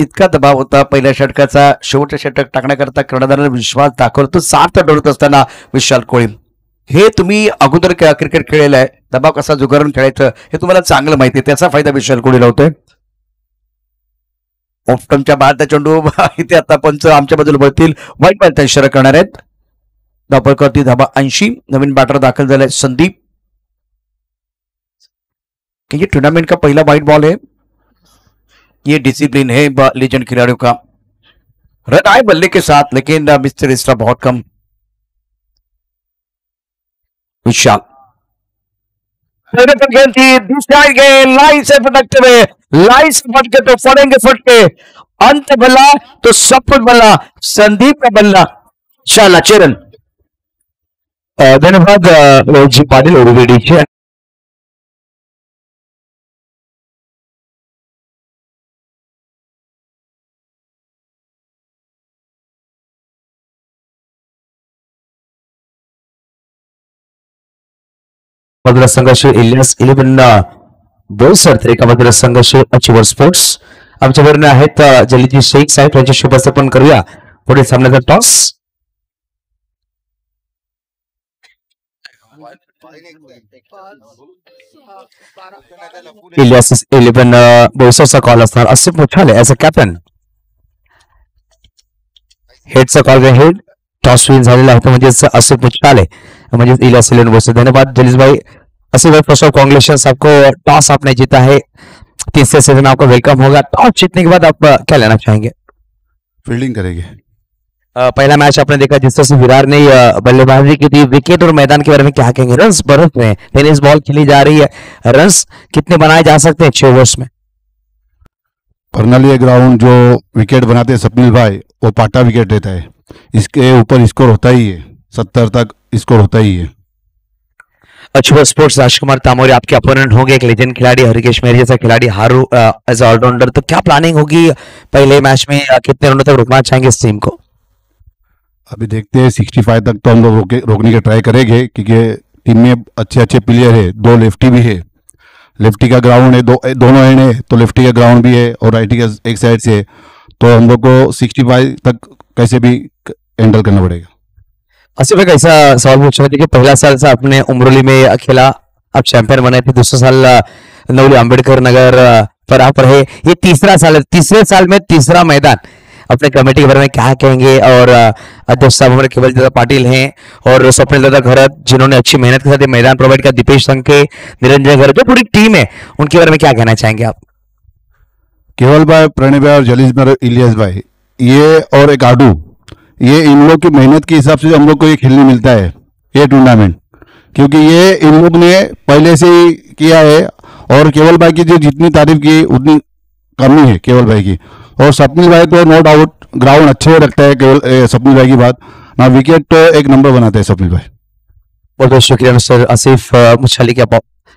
इतका दबाव होता पहिल्या षटकाचा शेवटच्या षटक टाकण्याकरता कर्णधाराने विश्वास दाखवला तो सार्थ डोळत असताना विशाल कोळी हे तुम्ही अगोदर क्रिकेट खेळलेलं आहे दबाव कसा जुगारून खेळायचं हे तुम्हाला चांगलं माहिती आहे त्याचा फायदा विशाल कोळीला होतोय ऑप्टमच्या बाद चेंडू इथे आता पंच आमच्या बाजूला बोलतील वाईट बॉलचा इशारा करणार आहेत धावपळ करती धाबा 80 नवीन बॅटर दाखल झालाय संदीप ये टूर्नामेंट का पहला वाइट बॉल है ये डिसिप्लिन है लीजेंड खिलाड़ियों का रन आए बल्ले के साथ लेकिन मिस्टर इसरा बहुत कम विशाल दूसरा गेंद लाइन से फटकते हुए लाइन से फटके तो फटेंगे फटके अंत बल्ला तो सब कुछ बल्ला संदीप का बल्ला शाला चरण धन्यवाद जी पाटील ओडीडीचे मधुरा संघर्ष इलियास 11 बोईसर तर एका मधुरा संघर्ष अचिवर स्पोर्ट्स आमच्या बरोबर आहेत जलीजी शेख साहेब यांचे शुभस्थापन करूया पुढे सामन्याचा टॉस इलियास 11 बोईसरचा कॉल असणार Asif Muchhale as a captain हेडचा कॉल हेड टॉस विन झालेला आहे म्हणजेच आसिफ मुछाले म्हणजे इलियास 11 बोईसर धन्यवाद जलीस भाई आसिफ भाई फर्स्ट ऑफ कॉन्ग्रेचुलेशन आपको टॉस आपने जीता है तीसरे सीजन आपका वेलकम होगा टॉस जीतने के बाद आप क्या लेना चाहेंगे फील्डिंग करेंगे पहला मैच आपने देखा जिस तरह से विराट ने बल्लेबाजी की थी विकेट और मैदान के बारे में क्या कहेंगे रन्स बरस में टेनिस बॉल खेली जा रही है रन्स कितने बनाए जा सकते हैं 6 ओवर्स में पर्नली ग्राउंड जो विकेट बनाते हैं सपनील भाई वो पाटा विकेट लेता है इसके ऊपर स्कोर होता ही है 70 तक स्कोर होता ही है अच्छुआ स्पोर्ट्स राजकुमार तामोरी आपके अपोनेंट होंगे एक लेजेंड खिलाड़ी हरिकेश मेहरी जैसा खिलाड़ी हारू एज ऑलराउंडर तो क्या प्लानिंग होगी पहले मैच में कितने रनों तक रुकना चाहेंगे इस टीम को अभी देखते हैं 65 तक तो हम लोग रोकने की ट्राई करेंगे क्योंकि टीम में अच्छे अच्छे प्लेयर है 2 लेफ्टी भी है लेफ्टी का ग्राउंड है दोनों एंड है तो लेफ्टी का ग्राउंड भी है और राइटी का एक साइड से तो हम लोग को 65 तक कैसे भी हैंडल करना पड़ेगा आसिफ भाई कैसा सवाल पूछ रहे थे कि पहला साल से आपने उमरोली में खेला आप चैंपियन बने थे दूसरा साल नवली अम्बेडकर नगर पर आप रहे ये तीसरा साल है तीसरे साल में तीसरा मैदान अपने कमेटी के बारे में क्या कहेंगे और अध्यक्ष साहब हमारे केवल दादा पाटिल हैं और स्वप्निल दादा घरत जिन्होंने अच्छी मेहनत के साथ ये मैदान प्रोवाइड किया दीपेश संके निरंजन घरत जो पूरी टीम है उनके बारे में क्या कहना चाहेंगे आप केवल भाई प्रणय भाई और जलीस भाई इलियास भाई ये और एक आडू ये इन लोग की मेहनत के हिसाब से हम लोग को ये खेलने मिलता है ये टूर्नामेंट क्योंकि ये इन लोग ने पहले से ही किया है और केवल भाई की जो जितनी तारीफ की उतनी कमी है केवल भाई की और सपनील भाई तो नो डाउट ग्राउंड अच्छे रखता है केवल सपनील भाई की बात ना विकेट तो एक नंबर बनाते हैं सपनील भाई बहुत बहुत शुक्रिया मिस्टर आसिफ मुछाली के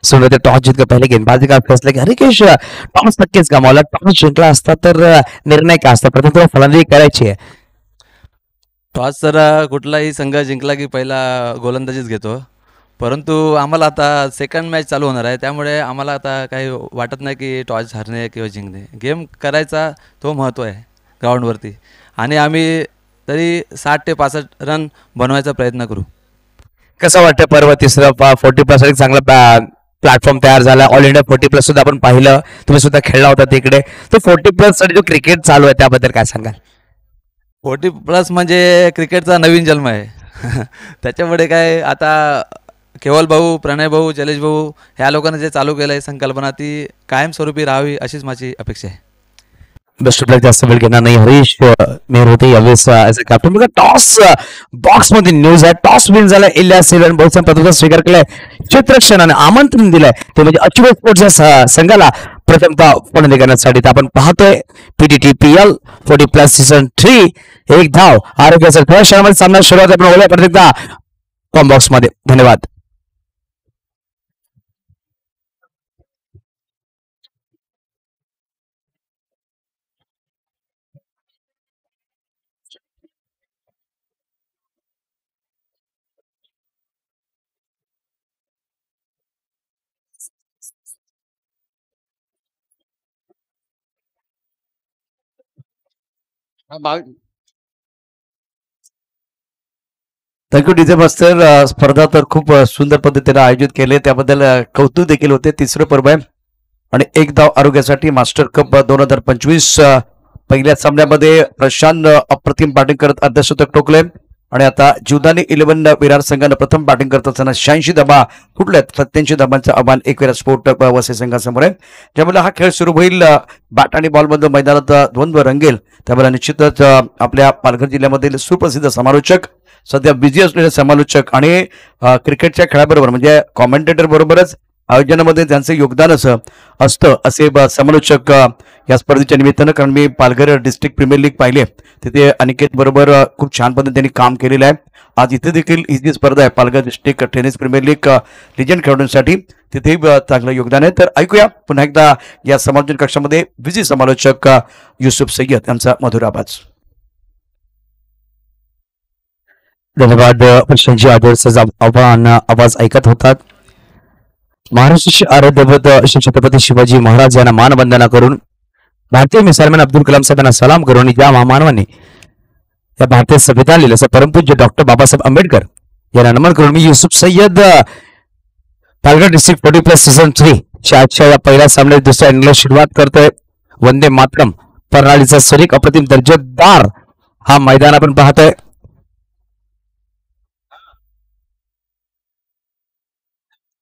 सुन रहे थे टॉस जीत कर पहले गेंदबाजी का फैसला की हरिकेश टॉस नक्कीच गमावला टॉस जिंकला असता तर निर्णय काय असता प्रथम तुला फलंदाजी करायची आहे टॉस जर कुठलाही संघ जिंकला की पहिला गोलंदाजीच घेतो परंतु आम्हाला आता सेकंड मॅच चालू होणार आहे त्यामुळे आम्हाला आता काही वाटत नाही की टॉस हरणे किंवा जिंकणे गेम करायचा तो महत्त्व आहे ग्राउंडवरती आणि आम्ही तरी 60 ते 65 रन बनवायचा प्रयत्न करू कसं वाटतं पर्व तिसरं 40+ एक चांगला प्लॅटफॉर्म तयार झाला ऑल इंडिया 40+ सुद्धा आपण पाहिलं तुम्ही सुद्धा खेळला होता तिकडे तो 40+ साठी जो क्रिकेट चालू आहे त्याबद्दल काय सांगाल 40+ म्हणजे क्रिकेटचा नवीन जन्म आहे त्याच्यामुळे काय आता केवल भाऊ प्रणय भाऊ जलेश भाऊ ह्या लोकांनी जे चालू केलं आहे संकल्पना ती कायमस्वरूपी राहावी अशीच माझी अपेक्षा आहे बेस्ट ऑफ लक जास्त वेळ घेणार नाही हरीश मेहर होते यावेळेस ॲज अ कॅप्टन बघा टॉस बॉक्स मध्ये न्यूज आहे टॉस विन झाला इलियास 11 बहुसम पदवीचा स्वीकार केलाय चित्रक्षणाने आमंत्रण दिलंय ते म्हणजे अचूक स्पोर्ट्सच्या संघाला प्रथमतः फलंदाजी करण्यासाठी तर आपण पाहतोय PTTPL 40+ सीझन 3 एक धाव आरोग्याचा थोड्या क्षणामध्ये सामना सुरुवात आपण बोलूया प्रत्येकदा कॉम बॉक्स मध्ये धन्यवाद थँक्यू डीजे मास्टर. स्पर्धा तर खूप सुंदर पद्धतीने आयोजित केले, त्याबद्दल कौतुक देखील होते. तिसरं पर्व आहे आणि एक धाव आरोग्यासाठी मास्टर कप 2025. पहिल्या सामन्यामध्ये प्रशांत अप्रतिम बॅटिंग करत अर्धशतक ठोकले आणि आता जीवदानी 11 विरार संघानं प्रथम बॅटिंग करत असताना 86 धाबा फुटल्यात. 87 धाबांचं आव्हान एकविरा स्पोर्ट वसई संघासमोर आहे. ज्यामुळे हा खेळ सुरू होईल, बॅट आणि बॉलमध्ये मैदानात द्वंद्व रंगेल. त्यामुळे निश्चितच आपल्या पालघर जिल्ह्यामधील सुप्रसिद्ध समालोचक, सध्या बिझी असलेले समालोचक आणि क्रिकेटच्या खेळाबरोबर म्हणजे कॉमेंटेटर बरोबरच आयोजनामध्ये त्यांचं योगदान असतं असे समालोचक या स्पर्धेच्या निमित्तानं. कारण मी पालघर डिस्ट्रिक्ट प्रीमियर लीग पाहिले, तिथे अनिकेत बरोबर खूप छान पद्धतीने त्यांनी काम केलेलं आहे. आज इथे देखील ही जी स्पर्धा आहे Palghar district tennis premier league legend खेळाडूंसाठी, तिथेही चांगलं योगदान आहे. तर ऐकूया पुन्हा एकदा या समालोचन कक्षामध्ये बिझी समालोचक युसुफ सय्यद यांचा मधुर आवाज. धन्यवाद. प्रशांतजी आदरचा आवाज ऐकत होतात. महाराष्ट्राचे आराध्यवत श्री छत्रपती शिवाजी महाराज यांना मानवंदना करून, भारतीय मिसाइलमॅन अब्दुल कलाम साहेब यांना सलाम करून, या महामानवाने या भारतीय संविधान लिहिलं असं परमपूज्य डॉक्टर बाबासाहेब आंबेडकर यांना नमन करून मी युसुफ सय्यद पालघर डिस्ट्रिक्ट 40+ सीझन 3 च्या या पहिल्या सामन्यात दुसऱ्या इनिंगला सुरुवात करतोय. वंदे मातरम प्रणालीचा सरीक अप्रतिम दर्जेदार हा मैदान आपण पाहतोय.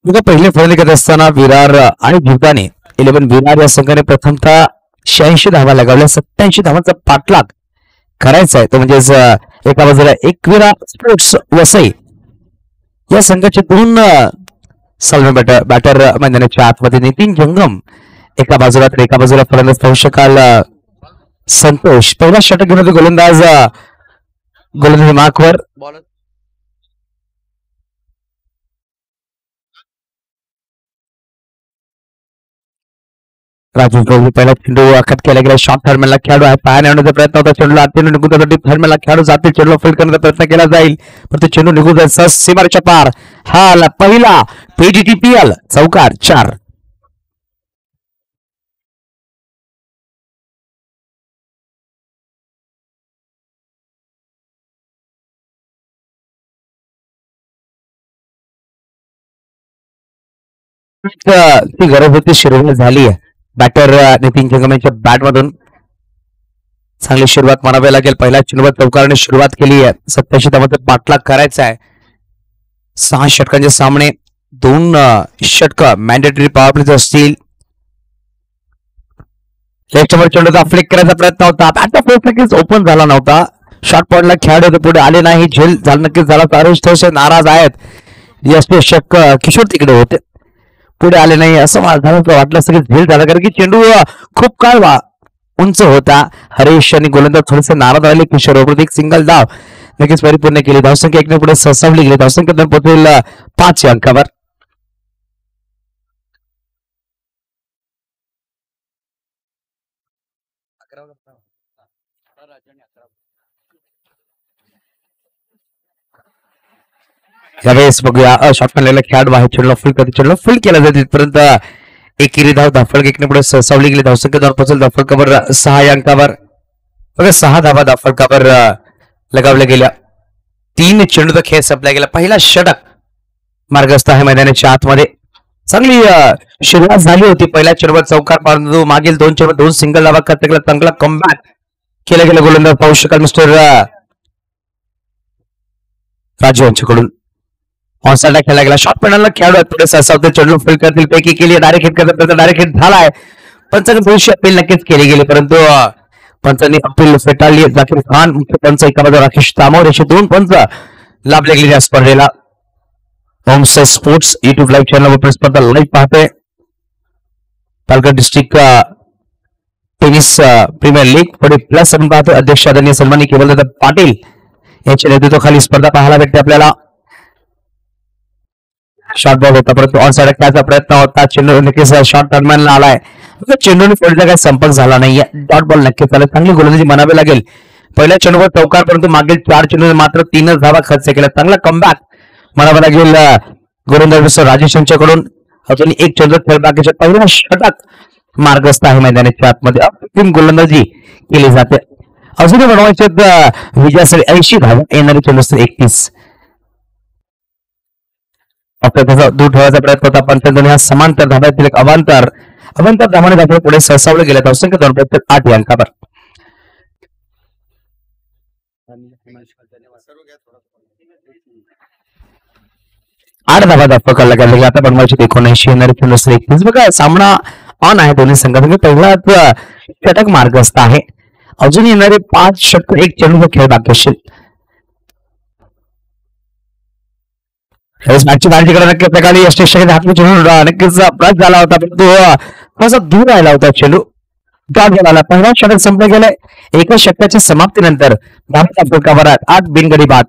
पहिले फलंदाजी करत असताना विरार आणि जीवदानी 11 विरार या संघाने प्रथमतः 86 धावा लगावल्या. 87 धावांचा पाठलाग करायचा आहे. तो म्हणजेच एका बाजूला एकविरा स्पोर्ट्स वसई या संघाचे 2 सलमान बॅटर मैदानाच्या आतमध्ये नितीन जंगम एका बाजूला, तर एका बाजूला फलंदाज पाहू शकाल संतोष. पहिला षटक घेऊन गोलंदाज मार्कवर. राजू गवळी पहिला चेंडू आखत केला गेला. शॉर्ट थर्डमॅनला खेळाडू आहे, पायाने आणण्याचा प्रयत्न होता. चेंडूला आतून निघून जातो. थर्डमॅनला खेळाडू जातील, चेंडूला फील्ड करण्याचा प्रयत्न केला जाईल, पण तो चेंडू निघून जायचा सीमारेच्या पार. हा पहिला PGTPL चौकार 4. ती गरज होती, शिरवणी झाली आहे. बॅटर नितीन जंगम यांच्या बॅटमधून चांगली सुरुवात म्हणावी लागेल. पहिला चेंडूवर चौकाराने सुरुवात केली आहे. 87 धावांचा पाठलाग करायचा आहे. 6 षटकांचे सामने, 2 षटक मॅन्डेटरी पॉवर प्लेज असतील. लेफ्टवर चेंडूचा फ्लिक करायचा प्रयत्न होता. आता फर्स्ट नक्कीच ओपन झाला नव्हता. शॉर्ट पॉइंटला खेळाडू होते, पुढे आले नाही. झेल झाला नक्कीच झाला. तारेश थोडेसे नाराज आहेत. यशक किशोर तिकडे होते, पुढे आले नाही असं झालं वाटलं असतं की झेल झाला, कारण की चेंडू खूप काळ उंच होता. हरीश आणि गोलंदाज थोडेसे नाराज राहिले. किशोर बरोबर एक सिंगल धाव नक्कीच परिपूर्ण केली. धावसंख्या 1 ने पुढे सरसावली गेली. धावसंख्या पोहोचेल 5 अंकावर. यावेळेस बघूया शॉटमॅनला खेळाडू आहे. चेंडूला फुल केला जाते तिथपर्यंत एकेरी धाव धाफळ 1 ने पुढे सरसावली गेली. धावसंख्या 2 पोहोचेल धाफळकावर 6 अंकावर. बघा 6 धावा धाफळकावर लगावल्या गेल्या. 3 चेंडूचा खेळ संपला गेला. पहिला षटक मार्गस्थ आहे मैदानाच्या आतमध्ये. चांगली सुरुवात झाली होती. पहिल्या चेंडूवर चौकार परंतु मागील 2 चेंडूवर 2 सिंगल धावा करता गेला. चांगला कमबॅक केला गेला. गोलंदाज पाहू शकाल मिस्टर राजू यांच्याकडून. ऑनसाइडला खेळला गेला. शॉट पॅनलला खेळाडू पुढे सरसावते. चेंडू फील्ड करतील पैकी केली. डायरेक्ट हिट करता डायरेक्ट हिट झालाय. पंचांनी थोडीशी अपील नक्कीच केली गेली, परंतु पंचांनी अपील फेटाळली. जाकीर खान मुख्य पंच, एका बाजूला राकेश तामोर असे 2 पंच लाभले गेले या स्पर्धेला. होमसेस स्पोर्ट्स युट्यूब लाईव्ह चॅनलवर स्पर्धा लाईव्ह पाहतोय. Palghar district tennis premier league 40+ आपण पाहतोय. अध्यक्ष आदरणीय सन्माननीय केवलदादा पाटील यांच्या नेतृत्वाखाली स्पर्धा पाहायला भेटते आपल्याला. शॉर्ट बॉल होता, परंतु ऑन साइड खेळायचा प्रयत्न होता. चेंडू नक्कीच शॉर्ट टर्नमॅनला आलाय. चेंडूने फील्डचा काही संपर्क झाला नाहीये. डॉट बॉल नक्कीच आला. चांगली गोलंदाजी म्हणावी लागेल. पहिल्या चेंडूवर चौकार, परंतु मागील 4 चेंडूने मात्र 3च धावा खर्च केला. चांगला कमबॅक म्हणावं लागेल गोलंदाज राजेश यांच्याकडून. अजून 1 चेंडू खेळ बाकीच्या. पहिला षटक मार्गस्थ आहे मैदानाच्या आतमध्ये. अप्रतिम गोलंदाजी केली जाते. अजूनही बनवायचे विजयासाठी 80 धावा, येणारे चेंडू 31. त्याचा दूर ठेवायचा प्रयत्न होता पण त्यांनी हा समांतर धाब्यातील एक अवांतर धावाने धाबा पुढे सरसावले गेले. असंख्य दोन प्रयत्न 8 अंकावर. आठ धाबा दाखवायला गेले. आता बनवायचे 79, येणारे चेंडू 31. बघा सामना ऑन आहे दोन्ही संघात. पहिला षटक मार्गस्थ आहे. अजून येणारे 5 षटक 1 चेंडूचा खेळ बाकी असेल. मॅचची काळजी करा नक्की. प्रकारे चेंडू नक्कीच अपघात झाला होता पण तो थोडासा दूर राहिला होता. चेंडू डॉट झाला. पहिला षटक संपलं गेलंय. एका षटकाच्या समाप्तीनंतर 8 बिनगडी बाद.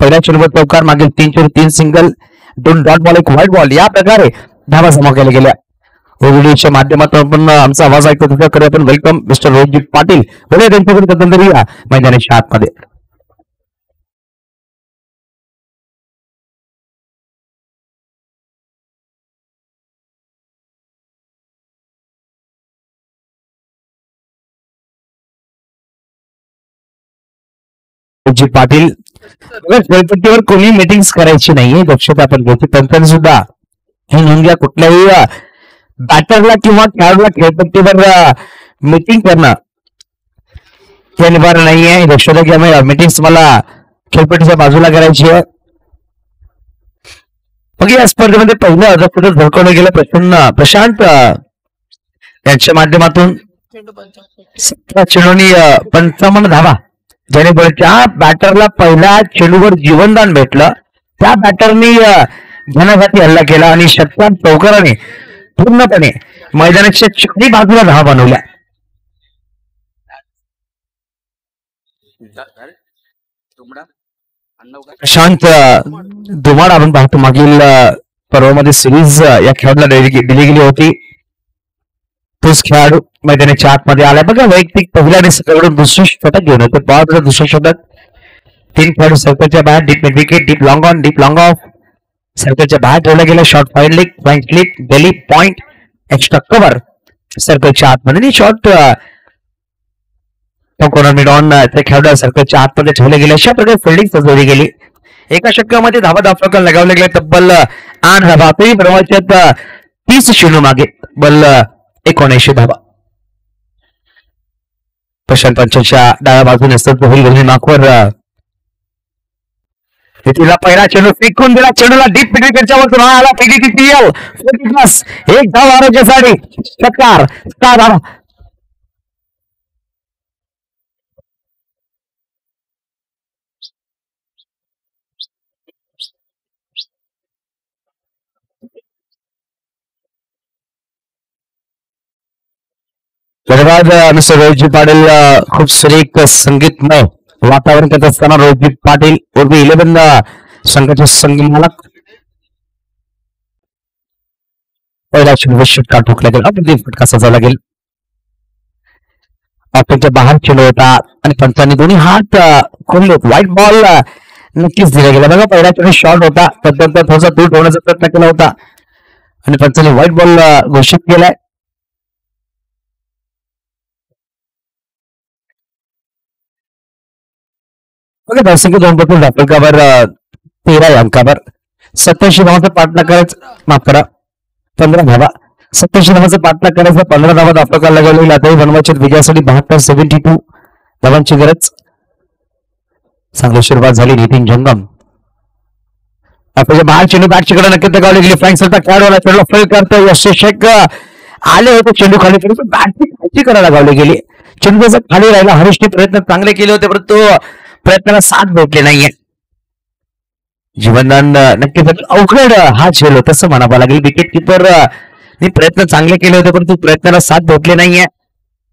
पहिल्या चेंडूवर चौकार, मागील 3 चेंडू 3 single, 2 dot ball 1 white ball, या प्रकारे धावा जमा केल्या गेल्या. व्हिडिओच्या माध्यमातून आपण आमचा आवाज ऐकतो त्याच्याकडे आपण वेलकम मिस्टर रोहित पाटील बोलूया त्यांच्याकडे या मैदानाच्या आतमध्ये. पाटील खेळपट्टीवर कोणी मीटिंग्स करायची नाहीये, दक्षता आपण घ्यायची. पंचांनी सुद्धा हे नोंद घ्या, कुठल्याही बॅटरला किंवा खेळाडूला खेळपट्टीवर मीटिंग करणं हे निवारण नाहीये. दक्षता घ्या. मीटिंग्स मला खेळपट्टीच्या बाजूला करायची आहे. मग या स्पर्धेमध्ये पहिलं अर्धफुट झळकवलं गेलं प्रशांत यांच्या माध्यमातून 17 चेंडूंनी 55 धावा, ज्याने त्या बॅटरला पहिल्या चेंडूवर जीवनदान भेटलं. त्या बॅटरनी घेण्यासाठी हल्ला केला आणि षटकार चौकाराने पूर्णपणे मैदानाच्या चारी बाजूला धावा बनवल्या. प्रशांत दुमाड आपण पाहतो मागील पर्वामध्ये सिरीज या खेळाडूला दिली गेली होती. तोच खेळाडू मैदानाच्या आतमध्ये आलाय. बघा वैयक्तिक पहिल्या आणि सगळ्याकडून दुसरे षटक घेऊन येतो. पॉवर दुसरे षटक. 3 खेळाडू सर्कलच्या बाहेर, deep mid wicket, deep long on, deep long off. सर्कलच्या बाहेर ठेवला गेला. Short fine leg, flank slip, daily point, extra cover सर्कलच्या आतमध्ये. शॉर्ट कॉर्नर मिड ऑन त्या खेळाडू सर्कलच्या आतमध्ये ठेवले गेले. अशा प्रकारे फिल्डिंग सजवली गेली. एका षटकामध्ये धावा दाखवायला लगावले गेले तब्बल 8 धावा. तरी बनवायच्यात 30 चेंडू मागे बल 79 धावा. प्रशांत पंचांच्या डाव्या बाजूने होईल माखवर तिला पहिला चेंडू फेकून दिला. चेंडूला डीप विकेटच्या वरतून आला. एक धाव आरोग्यासाठी षटकार 6 धावा. धन्यवाद मिस्टर रोहितजी पाटील. खूप सुरेख संगीतमय वातावरण करत असताना रोहितजी पाटील उर्मी 11 संघाचे संघमालक. पहिला चेंडू षटकार ठोकला गेला. अप्रतिम फटका सजवला गेला. ऑफच्या बाहेर चेंडू होता आणि पंचांनी दोन्ही हात खोलले. व्हाईट बॉल नक्कीच दिला गेला. बघा पहिला चेंडू शॉर्ट होता, तदनंतर थोडासा दूर ठेवण्याचा प्रयत्न केला होता आणि पंचांनी व्हाईट बॉल घोषित केलाय. दर्शक 2 पटून धावकावर 13 अंकावर 87 धावांचा पाठलाग करायचा. माफ करा 15 धावा. 87 धावांचा पाठलाग करायचा. 15 धावा धावकाला लागवलेला. आताही बनवायचे विजयासाठी 72 धावांची गरज. चांगली सुरुवात झाली. नितीन जंगम आपल्या बाहेर चेंडू बॅटच्याकडे नक्की लगावली गेली. फ्रँक सल्टा खेळाडूला चेंडू फेल करतो. यशस्वी आले होते चेंडू खाली पडून बॅटची खाली करायला लावली गेली. चेंडू त्याचा खाली राहिला. हरीशने प्रयत्न चांगले केले होते परंतु प्रयत्नाला साथ भेटले नाहीये. जीवनदान नक्कीच अवघड हा झेल होता असं म्हणावं लागेल. विकेट किपर प्रयत्न चांगले केले होते परंतु प्रयत्नाला साथ भेटले नाहीये.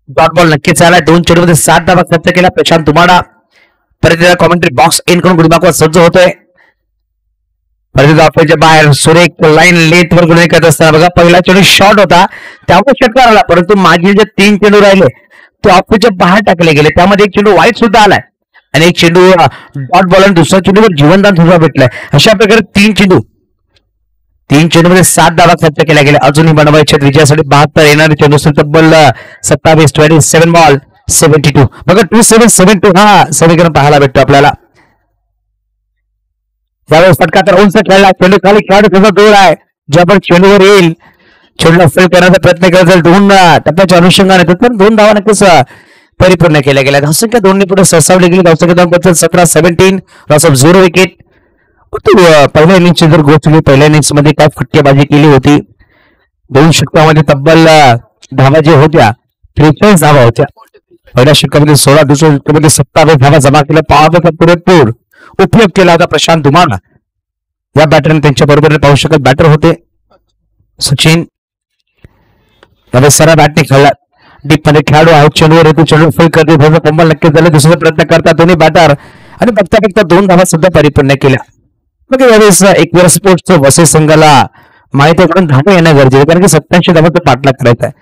डॉट बॉल नक्कीच आला. 2 चेंडूमध्ये 7 धावा खर्च केला. प्रशांत तुमाडा परत कॉमेंट्री बॉक्स इन करून गुडबाकवा सज्ज होतोय. परत आपल्या बाहेर सुरेख लाईन लेथ वर गुन्हे करत असताना बघा पहिला चेंडू शॉर्ट होता त्यामुळे षटकार आला परंतु मागील जे 3 चेंडू राहिले ते ऑफच्या बाहेर टाकले गेले. त्यामध्ये एक चेंडू वाईट सुद्धा आलाय आणि एक चेंडू डॉट बॉल आणि दुसऱ्या चेंडूवर जीवनदान सुद्धा भेटलंय. अशा प्रकारे 3 चेंडूमध्ये 7 धावा खर्च केल्या गेल्या. अजूनही बनवायचे विजयासाठी 72 येणारे चेंडू तब्बल 27 बॉल 72 बघा 2772 हा समीकरण पाहायला भेटतो आपल्याला. यावेळेस फटका तर उंच खेळला, चेंडू खाली खेळाडू त्याचा दूर आहे, जे आपण चेंडूवर येईल चेंडूला फेल करण्याचा प्रयत्न केला जाईल. दोन टप्प्याच्या अनुषंगाने तर 2 धावा नक्कीच परिपूर्ण केल्या गेल्या. धावसंख्या दोन्ही पुढे सरसावली गेली. धावसंख्या 17-17 लॉस ऑफ 0 विकेट. पहिल्या इनिंगची जर गोष्ट केली, पहिल्या इनिंग्स मध्ये काय फटकेबाजी केली होती. 2 षटकामध्ये तब्बल धावा ज्या होत्या 43 धावा होत्या. पहिल्या षटकामध्ये 16, दुसऱ्या षटकामध्ये 27 धावा जमा केल्या. पाहावा पुरेपूर उपयोग केला होता प्रशांत धुमाळ. या बॅटरने त्यांच्या बरोबरीने पाहू शकत बॅटर होते सचिन. सरळ बॅटने खेळला, डीप मध्ये खेळाडू आहेत, चेंडूवर येतो, चेंडू फेल करते, पंबल नक्कीच झाले. दुसरा प्रयत्न करतात दोन्ही बॅटर आणि बघता बघता 2 धावा सुद्धा परिपूर्ण केल्या. मग यावेळेस एकविरा स्पोर्ट्सचं वसई संघाला माहिती आहे धावा येणं गरजेचं, कारण की 87 धावाचा पाठलाग करायचा आहे.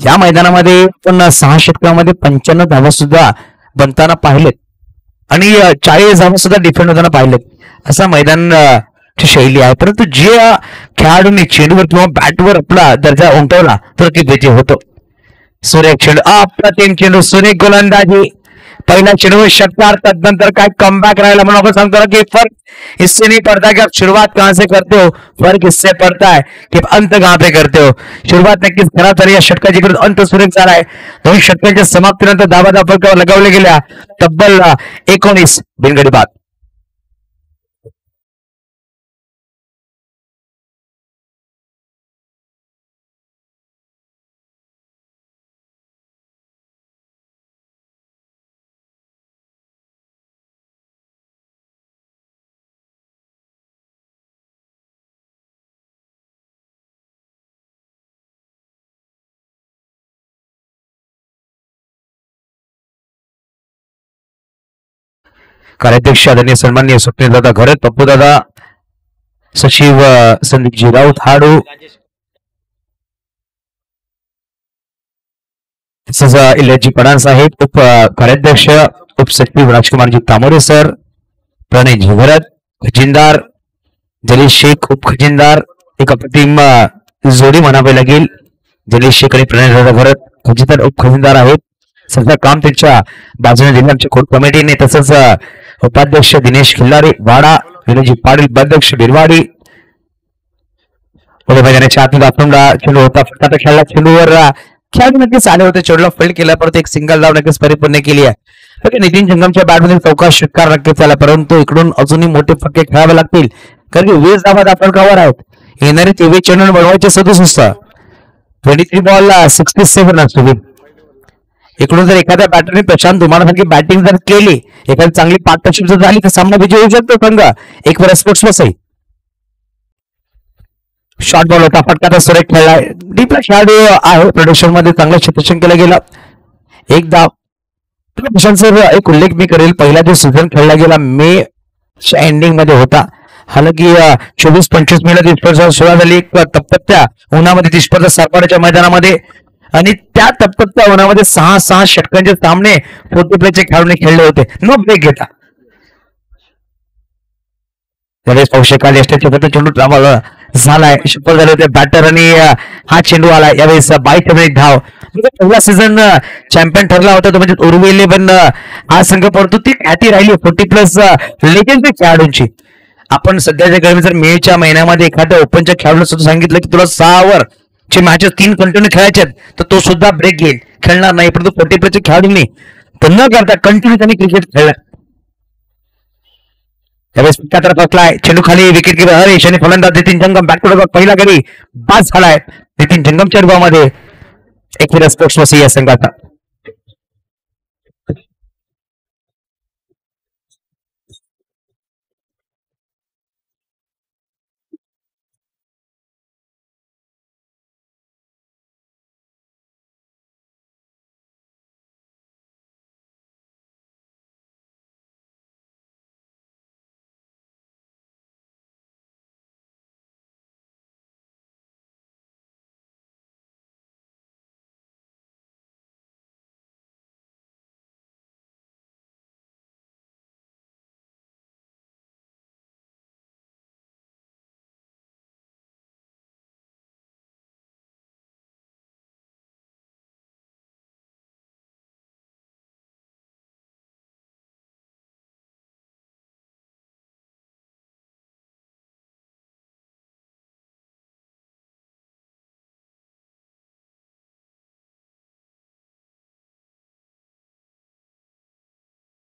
या मैदानामध्ये पण 6 षटकामध्ये 95 धावा सुद्धा बनताना पाहिलेत आणि 40 धावा सुद्धा डिफेंड होताना पाहिलेत. असा मैदान ची शैली आहे. परंतु जे खेळाडूंनी चेंडूवर किंवा बॅटवर आपला दर्जा उमटवला तर ते विजय होतो. सुरेख चेंडू, अप्रतिम चेंडू, सुरेख गोलंदाजी, पहिला चेंडू षटकार, तदनंतर काय कमबॅक राहिला म्हणून आपण सांगतो कि फर्क इससे नहीं पड़ता कि आप शुरुआत कहां से करते हो, फर्क इससे पड़ता है कि अंत कहां पे करते हो. शुरुआत नक्कीच खराब झाली, या षटकाची अंत सुरेख झाला आहे. 2 षटकांच्या समाप्तीनंतर धावा फलकावर लगावल्या गेल्या तब्बल 19 बिनगडी बाद. कार्याध्यक्ष आदरणीय सन्माननीय स्वप्नील दादा घरत, पप्पू दादा, सचिव संदीपजी राऊत हाडू, तसेच इल्याजी पडाण साहेब, उप कार्याध्यक्ष उपसचिव राजकुमारजी तामोरे सर, प्रणय घरत, खजिनदार जलीश शेख, उप खजिनदार. एक अप्रतिम जोडी म्हणावी लागेल. जलीश शेख आणि प्रणय दादा घरत खजिनदार उप खजिनदार आहेत. सध्या काम त्यांच्या बाजूने दिले आमच्या कोर्ट कमिटीने. तसंच उपाध्यक्ष दिनेश खिल्लारे वाडा, विनोदजी पाटील उपाध्यक्ष बिरवाडी. मैदानाच्या आतून आपला चेंडू होता, फटका खेळला, चेंडूवर खेळाडू नक्कीच आले होते, चेंडूला फील्ड केला, परत एक सिंगल धाव नक्कीच परिपूर्ण केली आहे. नितीन जंगमच्या बॅटमध्ये चौकाश षटकार नक्कीच झाला, परंतु इकडून अजूनही मोठे फटके खेळावे लागतील, कारण की 20 धावा फलकावर आहेत. येणारे 23 चेंडू बनवायचे 67, 23 बॉल 67 असतो. इकडून जर एखाद्या बॅटरने प्रशांत धुमाळासारखी बॅटिंग जर केली, एखादी चांगली पार्टनरशिप जर झाली तर सामना विजय होऊ शकतो संघ Ekvira sports Vasai. Short ball होता, फटका सुरेख खेळलाय, डीपला खेळाडू आहे, प्रोडक्शन मध्ये चांगलं क्षेत्ररक्षण केलं गेलं. एक धाव. प्रशांत सर एक उल्लेख मी करेल, पहिला जो सीझन खेळला गेला मे एंडिंग मध्ये होता. हालांकी 24-25 मेला ती स्पर्धा सुरुवात झाली, एक तप्त्या उन्हामध्ये ती स्पर्धा सारपाड्याच्या मैदानामध्ये, आणि त्या तप्त्या उन्हामध्ये 6 षटकांचे सामने 40 प्लेचे खेळाडूंनी खेळले होते न ब्रेक घेता. त्यावेळेस पाहू शकाल यष्टीच्या चेंडू झालाय, सफल झाले होते बॅटर आणि हा चेंडू आला. यावेळेस 22 धाव. पहिला सीझन चॅम्पियन ठरला होता तो म्हणजे उर्विले, पण हा संघ परंतु ती ख्याती राहिली 40+ लेजेंडरी खेळाडूंची. आपण सध्याच्या काळात जर मेच्या महिन्यामध्ये एखाद्या ओपनच्या खेळाडूला सुद्धा सांगितलं की तुला 6 ओव्हर चे मॅचेस 3 कंटिन्यू खेळायचे आहेत तर तो सुद्धा ब्रेक घेईल, खेळणार नाही. परंतु 40+ खेळाडूंनी न करता कंटिन्यू त्यांनी क्रिकेट खेळलं. त्यावेळेस तर फसलाय, चेंडू खाली, विकेट किपर हरेश आणि फलंदाज नितीन जंगम बॅक टू बॅक पहिला गडी बाद झालाय नितीन जंगमच्या रूपामध्ये एकविरा स्पोर्ट्स वसई या संघाचा.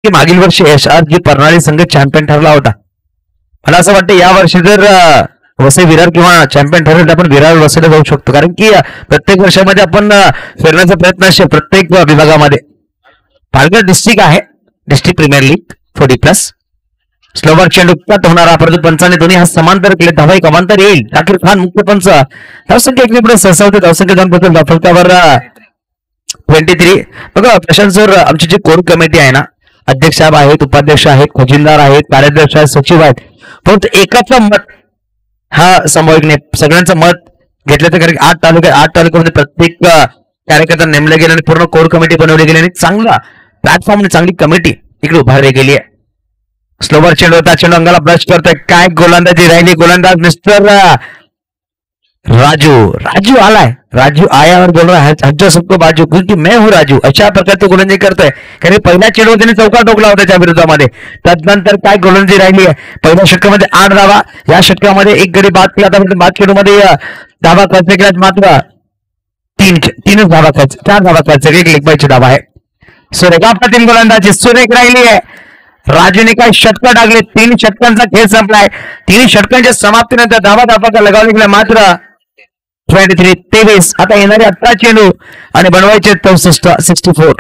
की मागील वर्षी जी प्रणाली संघ चॅम्पियन ठरला होता. मला असं वाटतं या वर्षी जर वसई विरार किंवा चॅम्पियन ठरवलं आपण विरार वसईला जाऊ शकतो, कारण की प्रत्येक वर्षामध्ये आपण फिरण्याचा प्रयत्न असतो प्रत्येक विभागामध्ये. पालघर डिस्ट्रिक्ट आहे, डिस्ट्रिक्ट प्रीमियर लीग 40+. स्लोवर चेंडू कट होणारा, परंतु पंचाने दोन्ही हा समांतर केले. धावा एक अमांतर येईल. जाकीर खान मुख्य पंच. धावसंख्या एकमेकडे सहसावते. धावसंख्या दोन बद्दल धावफलकावर 23. बघा प्रशांत सर, आमची जी कोर कमिटी आहे ना, अध्यक्ष साहेब आहेत, उपाध्यक्ष आहेत, खजिनदार आहेत, कार्याध्यक्ष आहेत, सचिव आहेत, परंतु एकाचं मत हा संभावित नाही. सगळ्यांचं मत घेतलं तर, कारण 8 तालुक्यामध्ये प्रत्येक कार्यकर्ता नेमले गेले आणि पूर्ण कोर कमिटी बनवली गेली आणि चांगला प्लॅटफॉर्म आणि चांगली कमिटी इकडे उभारली गेली आहे. स्लोवर चेंडू होता, चेंडू अंगाला ब्रश करतोय. काय गोलंदाजी राहिली. गोलंदाज मिस्टर राजू आलाय. राजू आया और बोल रहा है हज्जा सबको बाजू, क्योंकि मैं हूं राजू. अशा प्रकारचे गोलंदाजी करतोय. कारण पहिल्या चेंडू त्याने चौका टोकला होता त्या विरोधामध्ये. त्यानंतर काय गोलंदाजी राहिली आहे. पहिल्या षटकामध्ये 8 धावा, या षटकामध्ये एक गडी बाद केला. बाद चेंडूमध्ये धावा खर्च केला मात्र 3 धावा खर्च, 4 धावा खर्च, एक लेगबाईची धावा आहे. सुरेख अप्रतिम गोलंदाजी सुरेख राहिली आहे. राजूने काय षटक टाकले. 3 षटकांचा खेळ संपलाय. 3 षटकांच्या समाप्तीनंतर धावा धापा लगावले गेला मात्र 23. आता येणारे 18 चेंडू आणि बनवायचे 64.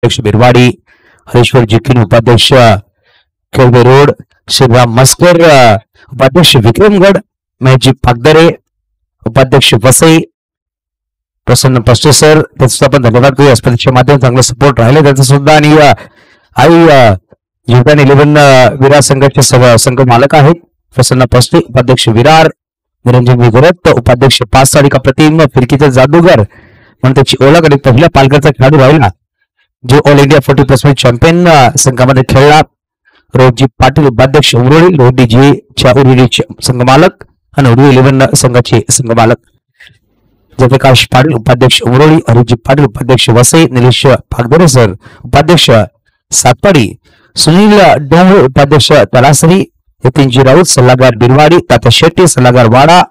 अध्यक्ष बिरवाडी, हरेश्वर जिकीन उपाध्यक्ष खेळवे रोड, शिवराम मस्कर उपाध्यक्ष विक्रमगड, महजी पागदरे उपाध्यक्ष वसई, प्रसन्न पस्टे सर त्यांचा सुद्धा आपण धन्यवाद करूया. स्पर्धेच्या माध्यमातून चांगला सपोर्ट राहिले त्यांचा सुद्धा. आणि योगदान 11 विरार संघाचे संघ मालक आहेत. प्रसन्न पस्टे उपाध्यक्ष विरार, निरंजन विगरत उपाध्यक्ष 5 साडी का प्रतिम फिरकीचा जादूगर म्हणून त्याची ओळख. आणि पहिल्या पालघरचा खेळाडू राहिला जो ऑल इंडिया 40+ चॅम्पियन संघामध्ये खेळला. रोहितजी पाटील उपाध्यक्ष उमरोळी, रोहितजी उरुळीचे संघ मालक आणि उरुळी 11 संघाचे संघ मालक. जयप्रकाश पाटील उपाध्यक्ष उमरोळी, हरिजी पाटील उपाध्यक्ष वसई, निलेश पागदरे सर उपाध्यक्ष सातपाडी, सुनील डोंगरे उपाध्यक्ष तलासरी, नितीनजी राऊत सल्लागार बिरवाडी, तात्या शेट्टी सल्लागार वाडा,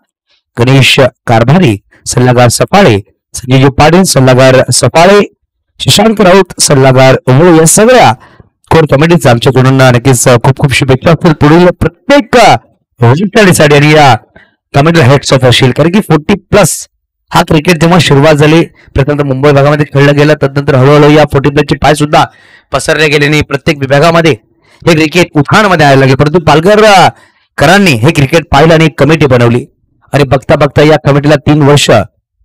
गणेश कारभारी सल्लागार सफाळे, संजयजी पाटील सल्लागार सफाळे, शशांक राऊत सल्लागार उमरोळी. या सगळ्या कोर कमिटीचा आमच्याकडून नक्कीच खूप खूप शुभेच्छा असतील पुढील प्रत्येक वाटचालीसाठी. आणि या कमिटीला हेड्स ऑफ असेल, कारण की 40+ हा क्रिकेट जेव्हा सुरुवात झाली प्रथम मुंबई भागामध्ये खेळलं गेलं, त्यानंतर हळूहळू या 40+ चे पाय सुद्धा पसरले गेले आणि प्रत्येक विभागामध्ये हे क्रिकेट उठाणमध्ये यायला लागले. परंतु पालघरकरांनी हे क्रिकेट पाहिलं आणि एक कमिटी बनवली आणि बघता बघता या कमिटीला 3 वर्ष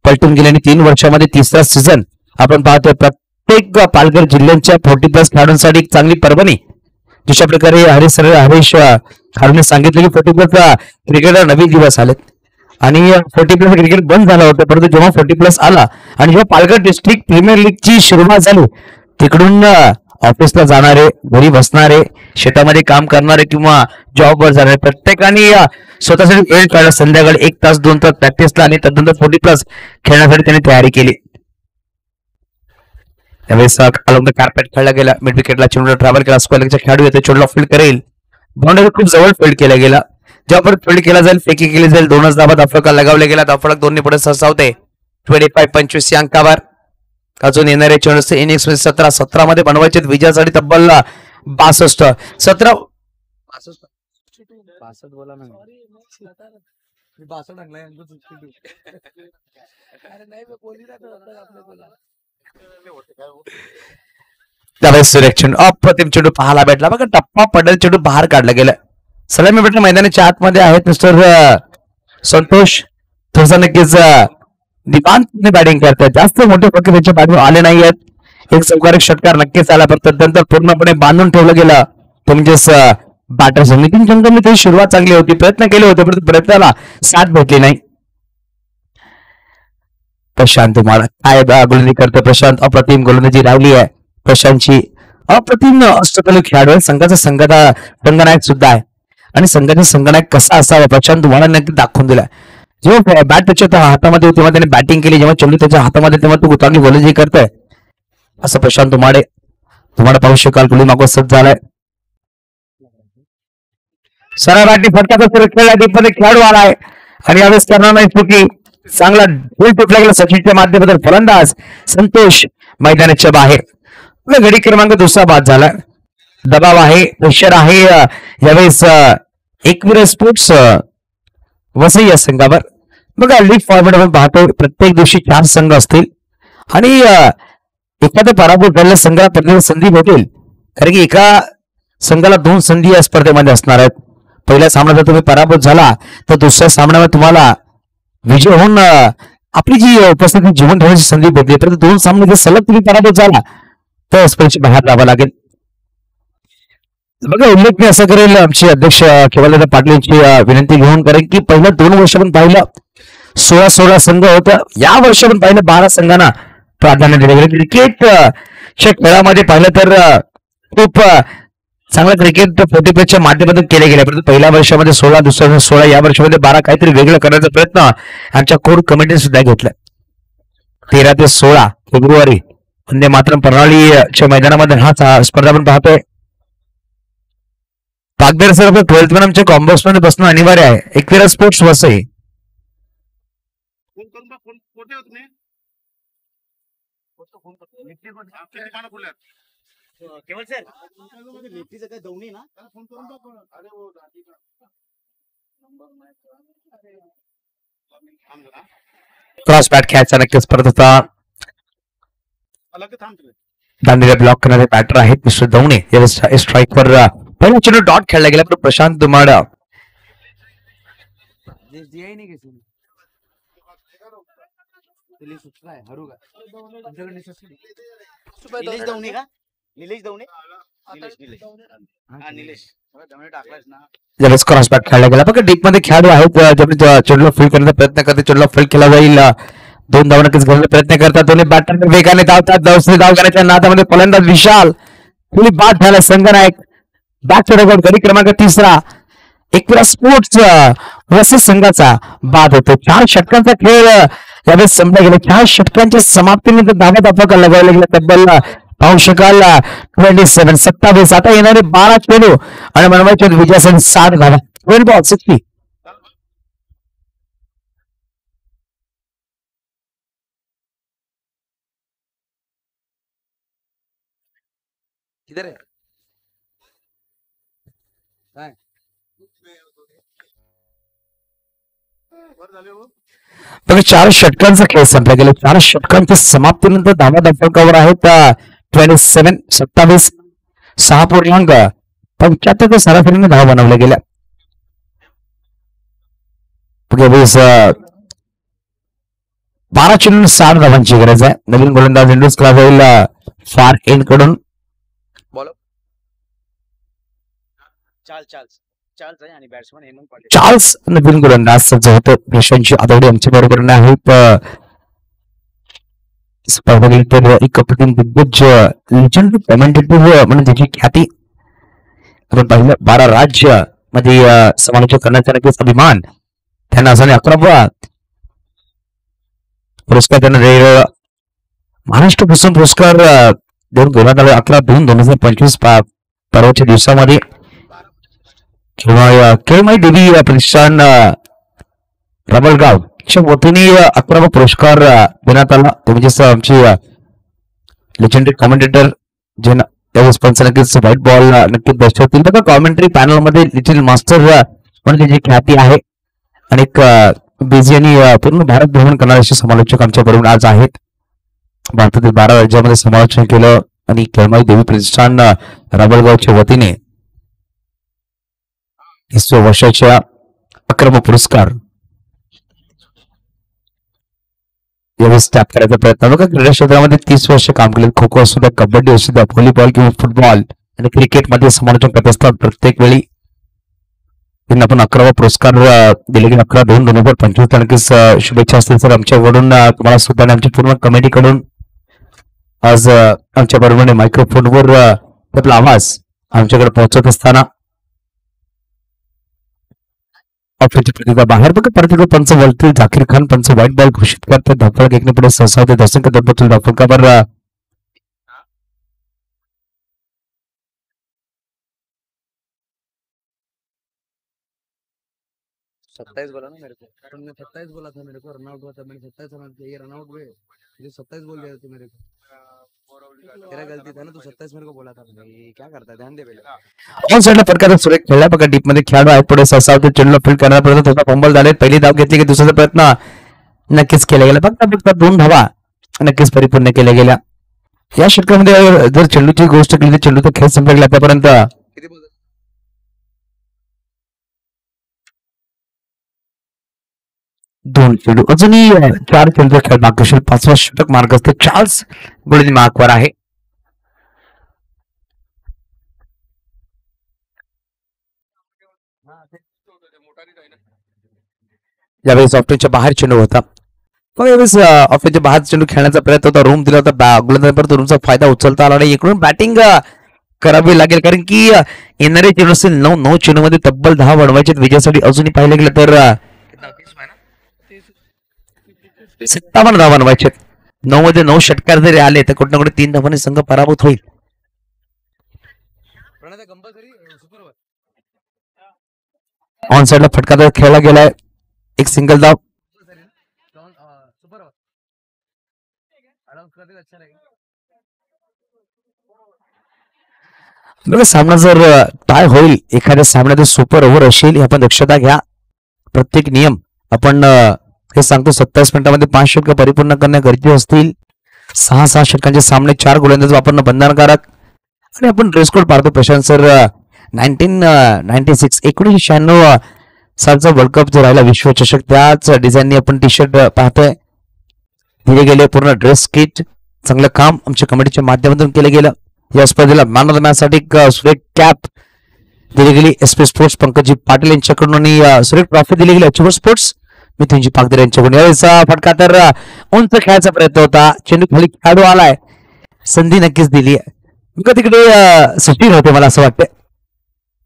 पलटून गेले आणि 3 वर्षामध्ये 3रा सीझन आपण पाहतोय. प्रत्येक पालघर जिल्ह्यांच्या 40+ खेळाडूंसाठी एक चांगली पर्वणी. जशा प्रकारे हरेश खारूने सांगितलं की 40+ क्रिकेटला नवीन दिवस आलेत आणि 40+ क्रिकेट बंद झालं होतं, परंतु जेव्हा 40+ आला आणि जेव्हा पालघर डिस्ट्रिक्ट प्रीमियर लीगची सुरुवात झाली तिकडून ऑफिसला जाणारे, घरी बसणारे, शेतामध्ये काम करणारे किंवा जॉबवर जाणारे प्रत्येकाने स्वतःसाठी वेळ काढला. संध्याकाळी 1 तास 2 तास प्रॅक्टिसला आणि त्यानंतर 40+ खेळण्यासाठी त्यांनी तयारी केली. त्यावेळेस अलॉंग द कार्पेट खेळला गेला. मिड विकेटला चेंडूला ट्रॅव्हल केला. स्क्वेअरचा खेळाडू येतो, चेंडूला फील्ड करेल. बाउंड्री खूप जवळ फील्ड केला गेला. जेव्हा परत फील्ड केला जाईल, फेकी केली जाईल, 2च धावा धाफळका लगावला गेला. धाफळक 2 पुढे सहसावते 25-25 या अंकावर. अजून येणारे चेंडू इनिंग्स मध्ये 17 मध्ये बनवायचे विजयासाठी तब्बल 62 17 बोला ना त्यावेळेस सुरेख चेंडू अप्रतिम चेंडू पाहायला भेटला. बघा टप्पा पडेल चेंडू बाहेर काढला गेला. सलामी भेटला. मैदानाच्या आतमध्ये आहेत मिस्टर संतोष. थोडसा नक्कीच निवांतपणे बॅटिंग करतात. जास्त मोठे फक्त त्यांच्या बॅटिंग आले नाही आहेत. एक चौकार षटकार नक्कीच आला, फक्त नंतर पूर्णपणे बांधून ठेवलं गेलं तो म्हणजेच बॅटर नितीन चंद्रने त्याची सुरुवात चांगली होती, प्रयत्न केले होते परंतु प्रयत्नाला साथ भेटली नाही. प्रशांत तुम्हाला काय गोलंदाजी करतोय प्रशांत. अप्रतिम गोलंदाजी राहिली आहे प्रशांतची. अप्रतिम अष्टपैलू खेळाडू आहे. संघाचा संघनायक सुद्धा आहे. आणि संघाचा संघनायक कसा असावा प्रशांत तुम्हाला नक्की दाखवून दिला. जेव्हा बॅट त्याच्या हातामध्ये तेव्हा त्याने बॅटिंग केली, जेव्हा चेंडू त्याच्या हातामध्ये तेव्हा तो चांगली गोलंदाजी करतोय असं प्रशांत तुम्हाला पाहू शकाल. कुली मागोस झालाय. सरळ बॅटने फटका खेळला डीपमध्ये खेळाडू आलाय आणि यावेळेस करणार नाही चुकी. चांगला ढोल तुटला गेला सचिनच्या माध्यमातून. फलंदाज संतोष मैदानाच्या बाहेर. घडी क्रमांक दुसरा बाद झाला. दबाव आहे, प्रेशर आहे यावेळेस एकविरा स्पोर्ट्स वसई या संघावर. बघा लीग फॉर्मॅट आपण पाहतो प्रत्येक दिवशी 4 संघ असतील आणि एखादा पराभूत झालेल्या संघाला प्रत्येक संधी भेटेल, कारण की एका संघाला 2 संधी या स्पर्धेमध्ये असणार आहेत. पहिल्या सामन्यात जर तुम्ही पराभूत झाला तर दुसऱ्या सामन्यावर तुम्हाला विजय होऊन आपली जी उपस्थिती जीवन ठेवण्याची संधी भेटली. तर 2 सामने जर सलग तुम्ही पराभूत झाला तर स्पर्धेच्या बाहेर जावं लागेल. बघा उल्लेख मी असं करेल आमचे अध्यक्ष केवलदादा पाटील यांची विनंती घेऊन करेन की पहिल्या 2 वर्ष पण पाहिलं 16 संघ होतं. या वर्षी पण पाहिलं 12 संघांना प्राधान्य दिले गेले. क्रिकेटच्या खेळामध्ये पाहिलं तर खूप चांगलं क्रिकेट फोर्टीप्लेच्या माध्यमातून केले गेले. परंतु पहिल्या वर्षामध्ये 16, दुसऱ्या वर्षी 16, या वर्षामध्ये 12 काहीतरी वेगळं करण्याचा प्रयत्न आमच्या कोर कमिटीने सुद्धा घेतला. 13 ते 16 फेब्रुवारी वंदे मातरम प्रणालीच्या मैदानामध्ये हा स्पर्धा आपण पाहतोय. पागदेर सर आपल्या 12th मध्ये आमच्या कॉम्बॉक्स मध्ये बसणं अनिवार्य आहे. Ekvira sports Vasai. Cross bat खेळायचा नक्कीच परत होता. दांडीला ब्लॉक करणारे बॅटर आहेत मिस्टर दवणे. स्ट्राईकवर पहिला चेंडू डॉट खेळला गेला पण प्रशांत दुमाडा क्रॉस बॅट खेळला गेला. बघा डीप मध्ये खेळाडू आहेत चेंडूला फील्ड करण्याचा प्रयत्न करते. चेंडूला फील्ड केला जाईल. 2 धावा नक्कीच घेण्याचा प्रयत्न करतात. दोन्ही बॅटर वेगाने धावतात. धाव करण्याच्या नादामध्ये फलंदाज विशाल खुली बाद झाला. संघनायक बॅटचा रेकॉर्ड गडी क्रमांक 3 एकविरा स्पोर्ट्स वसई संघाचा बाद होतो. 4 षटकांचा खेळ यावेळेस संपला गेला. 4 षटकांच्या समाप्तीनंतर धावा धापा लगावला गेला. तब्बल पाहू शकाल 27. आता येणारे 12 चेंडू आणि मनवायचे विजयासाठी 60 धावा. 12 बॉल 60. किधर है? बघा 4 षटकांचा खेळ संपला गेला. 4 षटकांच्या समाप्तीनंतर धावा धापकावर आहेत 27. 6.75 सरासरीने धावा बनवल्या गेल्या. 12 चेंडूंना 60 धावांची गरज आहे. नवीन गोलंदाज इंडोस क्लास होईल फार एंड कडून. चार्ल्स नवीन गोलंदाज सज्ज होतो. प्रशांतची आदवडे आमच्या बरोबर आहेत. एक अप्रतिम दिग्गज लेजंड कमेंटेटिव्ह म्हणून त्याची ख्याती आपण पाहिलं. 12 राज्य मध्ये समालोचन करण्याचा नक्कीच अभिमान त्यांना असणे. 11वा पुरस्कार त्यांना महाराष्ट्र पुस्तक पुरस्कार 11/2/2025 परवाच्या दिवसामध्ये किंवा केमाई देवी प्रतिष्ठान रबलगावच्या वतीने 11वा पुरस्कार देण्यात आला. म्हणजे आमची लेजेंडरी कॉमेंटेटर जे त्यावेळेस पंच नक्कीच व्हाईट बॉल नक्कीच दर्शवतील. बघा कॉमेंट्री पॅनल मध्ये लिटिल मास्टर म्हणून त्याची ख्याती आहे. आणि बिझी आणि पूर्ण भारत भ्रमण करणारे असे समालोचक आमच्या बरोबर आज आहेत. भारतातील 12 राज्यामध्ये समालोचन केलं आणि केमाई देवी प्रतिष्ठान रबलगावच्या वतीने 30व्या वर्षाच्या 11वा पुरस्कार यावेळेस टॅप करायचा प्रयत्न. बघा क्रीडा क्षेत्रामध्ये 30 वर्ष काम केले. खो खो असू द्या, कबड्डी असू द्या, व्हॉलीबॉल किंवा फुटबॉल आणि क्रिकेटमध्ये समालोचन करत असतात. प्रत्येक वेळी त्यांना आपण 11वा पुरस्कार दिले गेले. 11/2/2025 नक्कीच शुभेच्छा असतील सर आमच्याकडून तुम्हाला सुद्धा. आमच्या पूर्ण कमिटीकडून आज आमच्या बरोबर मायक्रोफोनवर आपला आवाज आमच्याकडे पोहोचत असताना ऑफिसच्या प्रतिभा बाहेर बघा परत एकदा पंच वळतील झाकीर खान पंच व्हाईट बॉल घोषित करतात धावफलक एकने पुढे सहसा होते दर्शक दंपती धावफलकावर सत्ताईस बोला ना मेरे को तुमने 27 बोला था मेरे को रनआउट हुआ था मैंने 27 रन किया ये रनआउट हुए मुझे 27 बोल दिया तू मेरे को तेरा गलती था ना तू 27 मेरे को बोला था भाई क्या करता है ध्यान दे पहले ऑन साइडला फटका सुरेख खेळला बघा डीप मध्ये खेळाडू आहेत पुढे सहसा होते चेंडूला फील्ड करण्यापर्यंत थोडा फंबल झाले पहिली धाव घेतली की दुसरा प्रयत्न नक्कीच केला गेला फक्त 2 धावा नक्कीच परिपूर्ण केल्या गेल्या या षटकामध्ये जर चेंडूची गोष्ट केली तर चेंडूचा खेळ संपला आतापर्यंत किती बोल 2 चेंडू अजूनही 4 चेंडूचा खेळ बाकी असेल 5वा षटक मार्ग असते चार्ल्स गोळी मार्कवर आहे यावेळेस ऑफिसच्या बाहेर चेंडू होता मग यावेळेस ऑफिसच्या बाहेर चेंडू खेळण्याचा प्रयत्न होता रूम दिला होता गोलंदाजांपर्यंत रूमचा फायदा उचलता आला नाही इकडून बॅटिंग करावी लागेल कारण की येणारे चेंडू असतील 9 चेंडू मध्ये तब्बल 10 बनवायचे विजयासाठी अजूनही पाहिलं गेलं तर 57 धावा बनवायचे 9 मध्ये 9 षटकार जरी आले तर कुठे ना कुठे 3 धावांनी संघ पराभूत होईल ऑन साइडला फटका तर खेळला गेलाय एक सिंगल धाव बघा सामना जर टाय होईल एखाद्या सामन्यात सुपर ओव्हर असेल आपण दक्षता घ्या प्रत्येक नियम आपण हे सांगतो 27 मिनिटांमध्ये 5 षटक परिपूर्ण करणे गरजेचे असतील 6 षटकांचे सामने 4 गोलंदाज वापरणं बंधनकारक आणि आपण ड्रेस कोड पाहतो प्रशांत सर 1996 सालचा वर्ल्ड कप जो राहिला विश्वचषक त्याच डिझाईनने आपण टी शर्ट पाहतोय दिले गेले पूर्ण ड्रेस किट चांगलं काम आमच्या कमिटीच्या माध्यमातून केलं गेलं या स्पर्धेला मॅन ऑफ द मॅच साठी सुरेख कॅप दिली गेली एसपी स्पोर्ट्स पंकजी पाटील यांच्याकडून आणि सुरेख ट्रॉफी दिली गेली अचीवर स्पोर्ट्स मिथुनजी पागदर यांच्याकडून यावेळेस फटका तर उंच खेळायचा प्रयत्न होता चेंडू खाली खेळाडू आलाय संधी नक्कीच दिली तिकडे सचिन होते मला असं वाटतं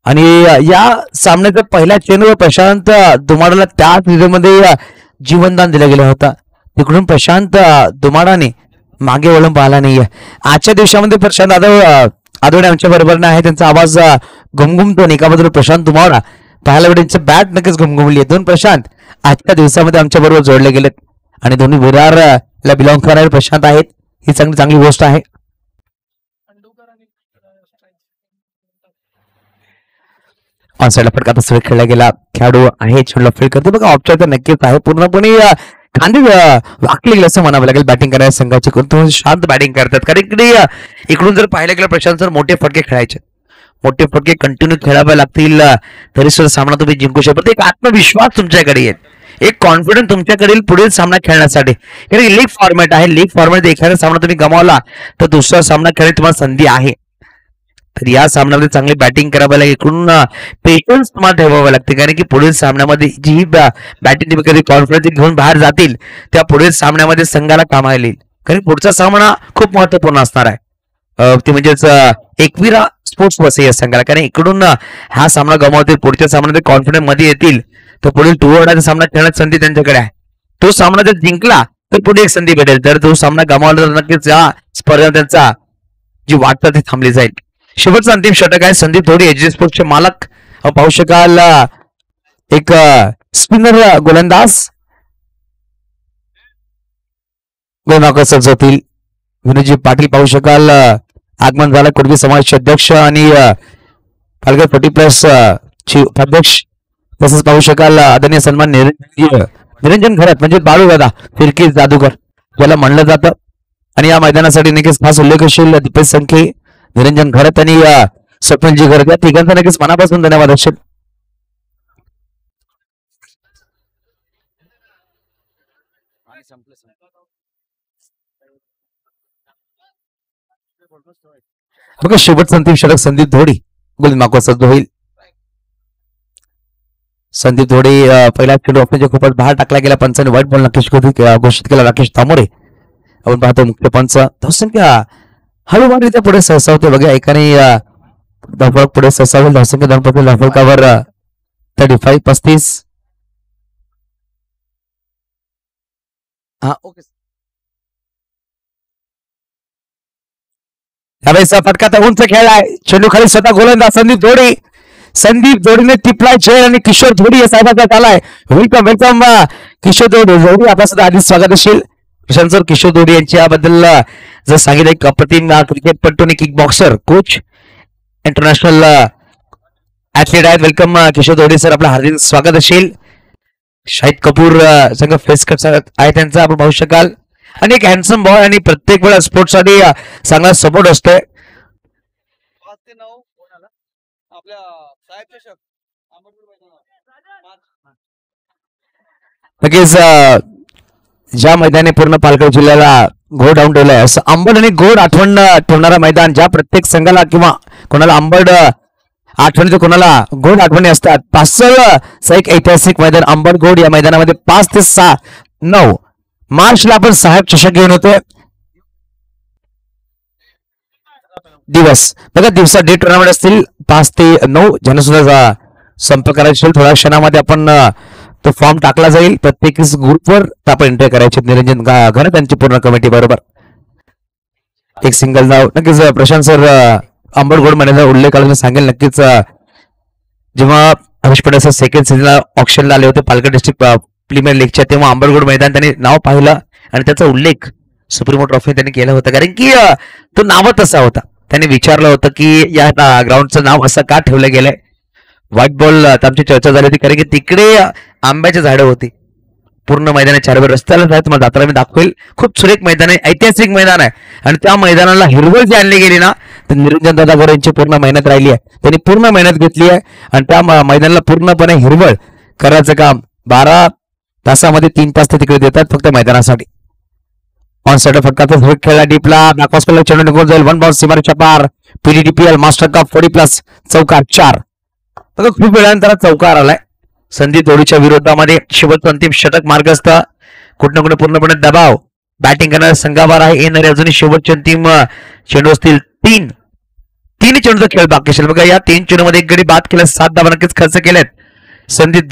आणि या सामन्याचा पहिल्या चेंडूवर प्रशांत दुमाडाला त्याच मध्ये जीवनदान दिलं गेलं होतं तिकडून प्रशांत दुमाडाने मागे वळून पाहिला नाहीये आजच्या दिवसामध्ये प्रशांत आदवडे आमच्या बरोबर आहे त्यांचा आवाज घुमघुमतो आणि एका बाजूला प्रशांत दुमाडा पाहायला वेळ त्यांची बॅट नक्कीच घुमघुमली आहे 2 प्रशांत आजच्या दिवसामध्ये आमच्या बरोबर जोडले गेलेत आणि दोन्ही विरारला बिलॉंग करणारे प्रशांत आहेत ही चांगली गोष्ट आहे ऑन साइडला फटका तसं खेळला गेला खेळाडू आहे चेंडूला फील्ड करतो बघा ऑफसाइड तर नक्कीच आहे पूर्णपणे खांदी वाकले गेले असं म्हणावं लागेल बॅटिंग करायला संघाची कोणतं शांत बॅटिंग करतात कारण इकडे इकडून जर पाहिलं गेलं प्रशांत सर मोठे फटके खेळायचे मोठे फटके कंटिन्यू खेळावे लागतील तरी सुद्धा सामना तुम्ही जिंकू शकता एक आत्मविश्वास तुमच्याकडे येईल एक कॉन्फिडन्स तुमच्याकडे पुढील सामना खेळण्यासाठी कारण लीग फॉर्मॅट आहे लीग फॉर्मॅट एखादा सामना तुम्ही गमावला तर दुसरा सामना खेळण्याची तुम्हाला संधी आहे तर या सामन्यामध्ये चांगली बॅटिंग करावी लागेल इकडून पेशन्स तुम्हाला ठेवावं लागते कारण की पुढील सामन्यामध्ये जी बॅटिंग तुम्ही कधी कॉन्फिडन्स घेऊन बाहेर जातील त्या पुढील सामन्यामध्ये संघाला कामाला येईल कारण पुढचा सामना खूप महत्वपूर्ण असणार आहे ते म्हणजेच एकविरा स्पोर्ट्स बस या संघाला कारण इकडून हा सामना गमावतील पुढच्या सामन्यामध्ये कॉन्फिडन्स मध्ये येतील तर पुढील 2 ओव्हरचा सामना खेळण्याची संधी त्यांच्याकडे आहे तो सामना जर जिंकला तर पुढे एक संधी भेटेल जर तो सामना गमावला तर नक्कीच या स्पर्धेत त्यांचा जी वाटतं ती थांबली जाईल शेवटचा अंतिम षटक आहे संदीप थोडी एजी स्पोर्ट्सचे मालक पाहू शकाल एक स्पिनर गोलंदाज होतील विनोदजी पाटील पाहू शकाल आगमन झालं कुडबी समाजचे अध्यक्ष आणि पालघर 40+ चे उपाध्यक्ष तसंच पाहू शकाल आदरणीय सन्मान निरंजन घरात म्हणजे बाळू दादा फिरकी जादूगर ज्याला म्हणलं जातं आणि या मैदानासाठी नक्कीच खास उल्लेखशील दीपेश संख्ये निरंजन घरात आणि स्वप्नजी घरात या तिघांचा नक्कीच मनापासून धन्यवाद असेल बघा शेवटचं अंतिम षटक संदीप धोडी गोलंदाज सज्ज होईल संदीप धोडी पहिला चेंडू ऑफिसच्या खूपच बाहेर टाकला गेला पंचाने व्हाईट बॉल नक्कीच घोषित केला राकेश तामोरे आपण पाहतो मुख्य पंच धावसंख्या हळूवारीत्या पुढे सहसा होते बघा एकाने धावफलक पुढे सहसा होईल धावसंख्या गणपती धावफलकावर 35-35 हा ओके. यावेळेस फटका तर उंच खेळलाय, चेंडू खाली स्वतः गोलंदाज संदीप जोडीने टिपलाय झेल आणि किशोर जोडी या साहेबाचा आलाय. वेलकम किशोर जोडी आपल्या सुद्धा आधीच स्वागत असेल. प्रशांत सर, किशोर जोडी यांच्याबद्दल जर सांगितलं एक अप्रतिम क्रिकेटपटू आणि kick boxer coach international athlete आहेत. वेलकम किशोर जोडी सर, आपलं हार्दिक स्वागत असेल. शाहिद कपूर संघ फेस कट आहे त्यांचा आपण पाहू शकाल. आणि एक हँडसम बॉय आणि प्रत्येक वेळा स्पोर्ट्स साठी चांगला सपोर्ट असतोय. नक्कीच ज्या मैदानी पूर्ण पालघर जिल्ह्याला घोड डाऊन ठेवलाय असं अंबड आणि घोड आठवण ठेवणारा मैदान, ज्या प्रत्येक संघाला किंवा कोणाला अंबड आठवणी तर कोणाला घोड आठवणी असतात. पाचचं एक ऐतिहासिक मैदान अंबड घोड. या मैदानामध्ये 5 ते 9 मार्चला आपण साहेब चषक घेऊन होते. दिवस बघा, दिवसा डे टुर्नामेंट असतील 5 ते 9. ज्यांना सुद्धा संपर्क करायचा असेल थोड्या क्षणामध्ये आपण तो फॉर्म टाकला जाईल प्रत्येक ग्रुपवर. आपण एंट्री करायचे. निरंजन घन त्यांची पूर्ण कमिटी बरोबर. एक सिंगल नाव नक्कीच प्रशांत सर अंबडगोड महिन्याचा उल्लेख करायला सांगेल. नक्कीच जेव्हा हरीश पटेल सर सेकंड सीझनला ऑप्शनला आले होते पालघर डिस्ट्रिक्ट प्रीमियर लीगच्या, तेव्हा अंबडगोड मैदान त्यांनी नाव पाहिलं आणि त्याचा उल्लेख सुप्रीमो ट्रॉफी त्यांनी केला होता. कारण की तो नाव तसा होता. त्यांनी विचारलं होतं की या ग्राउंडचं नाव असं का ठेवलं गेलंय. व्हाईट बॉल आमची चर्चा झाली होती, कारण की तिकडे आंब्याची झाडं होती. पूर्ण मैदान 4 वेळ रस्त्याला जाय तुम्हाला जाताना मी दाखवेल. खूप सुरेख मैदान आहे, ऐतिहासिक मैदान आहे. आणि त्या मैदानाला हिरवळ जी आणली गेली ना, तर निरंजन दादा गोरे यांची पूर्ण मेहनत राहिली आहे. त्यांनी पूर्ण मेहनत घेतली आहे आणि त्या मैदानाला पूर्णपणे हिरवळ करायचं काम 12 तासामध्ये 3 तास ते तिकडे देतात फक्त मैदानासाठी. ऑन साइड फटका तो खेळला डीपला बॅकॉस्टला चेंडू निघून जाईल. 1 बॉल सीमारेषा पार. PDDPL मास्टर कप 40+ चौकार 4. बघा खूप वेळानंतर चौकार आलाय. संदीप जोडीच्या विरोधामध्ये शेवटचं अंतिम षटक मार्गस्थ. कुठं कुठे पूर्णपणे दबाव बॅटिंग करणाऱ्या संघावर आहे. येणारे अजूनही शेवटचे अंतिम चेंडू असतील 3 चेंडूचा खेळ बाकी असेल. बघा या 3 चेंडूमध्ये एक गडी बाद केला, 7 धावा नक्कीच खर्च केलेत. संदीप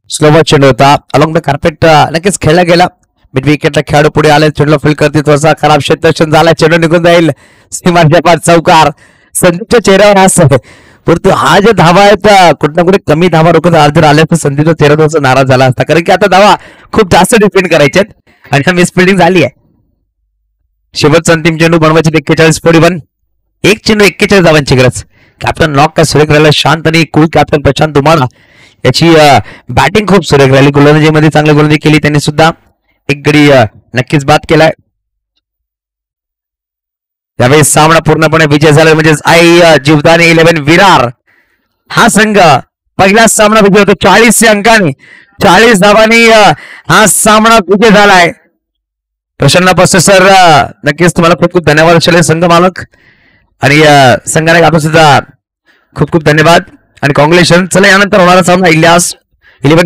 स्लोवर चेंडू होता अलॉंग द कार्पेट नक्कीच खेळला गेला. मिड विकेटला खेळाडू पुढे आले, चेंडूला फील्ड करते थोडासा खराब क्षेत्ररक्षण झाला. चेंडू निघून जाईल सीमारेषा पार चौकार. संदीपच्या चेहऱ्यावर हास्य आहे, परंतु हा जे धावा आहेत कुठं ना कुठे कमी धावा रोखत जर आल्या तर संदीपचा चेहरा थोडासा नाराज झाला असता, कारण की आता धावा खूप जास्त डिपेंड करायचे आणि मिसफिल्डिंग झाली आहे. शेवटचा अंतिम चेंडू बनवायचे 41-41. एक चेंडू 41 धावांची गरज. कॅप्टन नॉक का सुरेख राहिला, शांत आणि कूल कॅप्टन प्रशांत तुम्हाला याची बॅटिंग खूप सुरेख राहिली. गोलंदाजीमध्ये चांगली गोलंदाजी केली त्यांनी सुद्धा. एक गडी नक्कीच बाद केलाय. त्यावेळी सामना पूर्णपणे विजय झाला, म्हणजेच जीवदानी 11 विरार हा संघ पहिला सामना विजय होतो 40 अंकांनी. 40 धावांनी हा सामना विजय झालाय. प्रसन्न बस सर नक्कीच तुम्हाला खूप खूप धन्यवाद असेल संघ मालक आणि संघाने आपण सुद्धा खूप खूप धन्यवाद आणि कॉंग्रॅच्युलेशन. चला यानंतर होणारा सामना इलियास 11